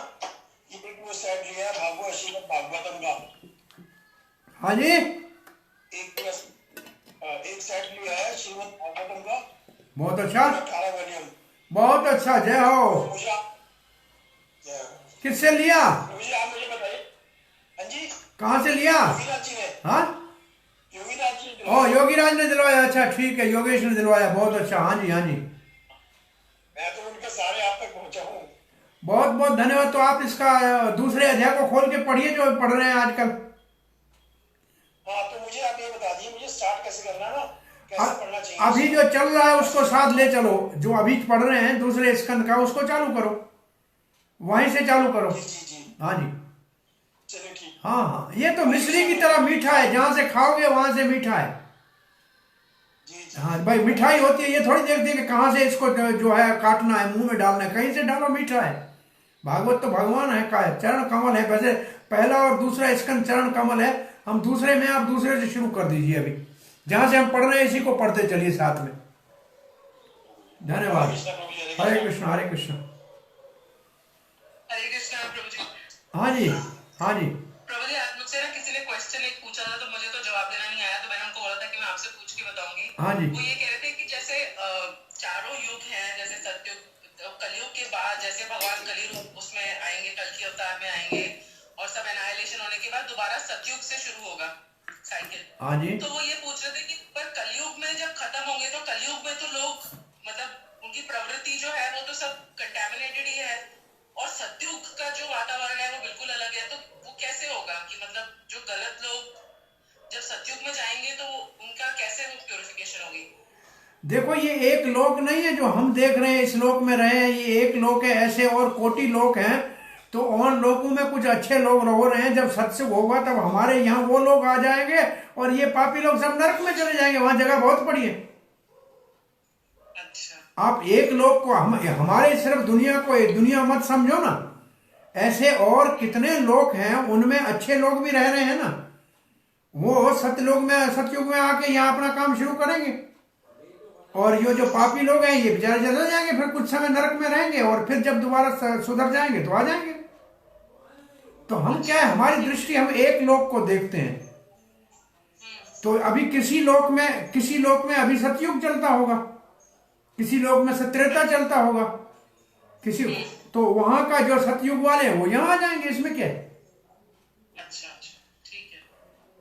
ये वो सेट लिया भागवत श्रीमद् भागवतम का। हाँ जी, एक सेट लिया है श्रीमद् भागवतम का। बहुत अच्छा, 18 वॉल्यूम। बहुत अच्छा, जय हो। मुझे किससे लिया? प्रभु जी आप मुझे बताइए। हाँ जी, कहाँ से लिया? योगीनाथ जी ने। हाँ, योगीनाथ जी ओ योगीराज ने दिलवाया, अच्छा ठीक है, योगेश ने दिलवाया, बहुत अच्छा। हाँ जी, हाँ जी, मैं तो उनके सारे आप तक पहुंचा हूँ। बहुत बहुत धन्यवाद। तो आप इसका दूसरे अध्याय को खोल के पढ़िए जो पढ़ रहे हैं आजकल। हाँ, तो मुझे आप ये बता दीजिए मुझे स्टार्ट कैसे करना है ना, कैसे पढ़ना चाहिए? अभी जो चल रहा है उसको साथ ले चलो, जो अभी पढ़ रहे हैं दूसरे स्कंद का उसको चालू करो, वहीं से चालू करो। जी जी जी, हाँ जी, चलिए ठीक। हाँ हाँ, ये तो मिश्री की तरह मीठा है, जहां से खाओगे वहां से मीठा है। जी जी। हाँ भाई, मिठाई होती है, ये थोड़ी देखते हैं कि कहाँ से इसको जो है काटना है, मुंह में डालना है, कहीं से डालो, मीठा है। भागवत तो भगवान है का है, चरण कमल है। वैसे पहला और दूसरा स्कंद चरण कमल है, हम दूसरे में, आप दूसरे से शुरू कर दीजिए। अभी जहां से हम पढ़ रहे हैं इसी को पढ़ते चलिए साथ में। धन्यवाद। हरे कृष्ण, हरे कृष्ण। हरे कृष्णा प्रभु जी। हाँ जी, हाँ जी, प्रभु जी, आप मुझसे ना किसी ने क्वेश्चन एक पूछा था, तो मुझे तो जवाब देना नहीं आया, तो मैंने उनको बोला था कि मैं आपसे पूछ के बताऊंगी। हाँ जी, वो ये कह रहे थे कि जैसे चारों युग हैं, जैसे सतयुग, कलयुग के बाद जैसे भगवान कली रूप उसमें आएंगे, कल की अवतार में आएंगे, और सब एनाइलेशन होने के बाद दोबारा सतयुग से शुरू होगा साइकिल। हाँ जी। तो वो ये पूछ रहे थे कि पर कलयुग में जब खत्म होंगे तो कलयुग में तो लोग मतलब उनकी प्रवृत्ति जो है वो तो सब कंटेमिनेटेड ही है, और सतयुग का जो वातावरण है वो बिल्कुल अलग है। तो वो कैसे होगा कि मतलब जो गलत लोग जब सतयुग में जाएंगे तो उनका कैसे वो प्योरिफिकेशन होगी? देखो, ये एक लोक नहीं है जो हम देख रहे हैं, इस लोक में रहे हैं, ये एक लोक है, ऐसे और कोटि लोक हैं। तो और लोगों में कुछ अच्छे लोग रह रहे हैं, जब सत्संग होगा तब हमारे यहाँ वो लोग आ जाएंगे और ये पापी लोग सब नरक में चले जाएंगे, वहां जगह बहुत पड़ी है। अच्छा। आप एक लोग को हमारे सिर्फ दुनिया को दुनिया मत समझो ना, ऐसे और कितने लोग हैं, उनमें अच्छे लोग भी रह रहे हैं ना। वो सतयुग में आके यहाँ अपना काम शुरू करेंगे, और ये जो पापी लोग हैं ये बेचारे चले जाएंगे, फिर कुछ समय नरक में रहेंगे, और फिर जब दोबारा सुधर जाएंगे तो आ जाएंगे। तो हम क्या है, हमारी दृष्टि, हम एक लोक को देखते हैं। तो अभी किसी लोक में अभी सतयुग चलता होगा, किसी लोक में त्रेता चलता होगा, किसी, तो वहां का जो सतयुग वाले हैं वो यहाँ आ जाएंगे, इसमें क्या है? अच्छा अच्छा, ठीक है।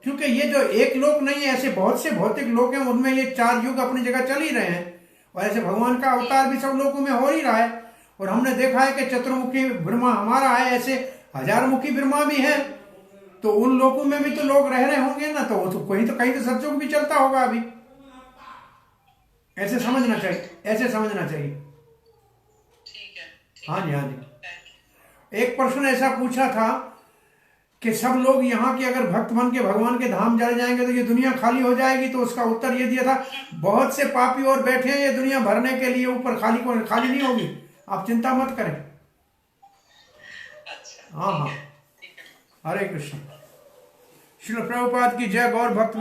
क्योंकि ये जो एक लोक नहीं है, ऐसे बहुत से भौतिक लोक हैं, उनमें ये चार युग अपनी जगह चल ही रहे हैं, और ऐसे भगवान का अवतार भी सब लोगों में हो ही रहा है। और हमने देखा है कि चतुर्मुखी ब्रह्मा हमारा है, ऐसे हजार मुखी ब्रह्मा भी है, तो उन लोगों में भी तो लोग रह रहे होंगे ना, तो वो तो कहीं तो सतयुग भी चलता होगा अभी। ऐसे समझना चाहिए, ऐसे समझना चाहिए। ठीक है। हाँ जी, हाँ जी। Thank you. एक प्रश्न ऐसा पूछा था कि सब लोग यहाँ के अगर भक्त बन के भगवान के धाम चले जाएंगे तो ये दुनिया खाली हो जाएगी, तो उसका उत्तर ये दिया था, बहुत से पापी और बैठे हैं ये दुनिया भरने के लिए, ऊपर खाली नहीं होगी, आप चिंता मत करें। अच्छा। हाँ हाँ, ठीक है। हरे कृष्ण। श्रील प्रभुपाद की जय। गौर भक्त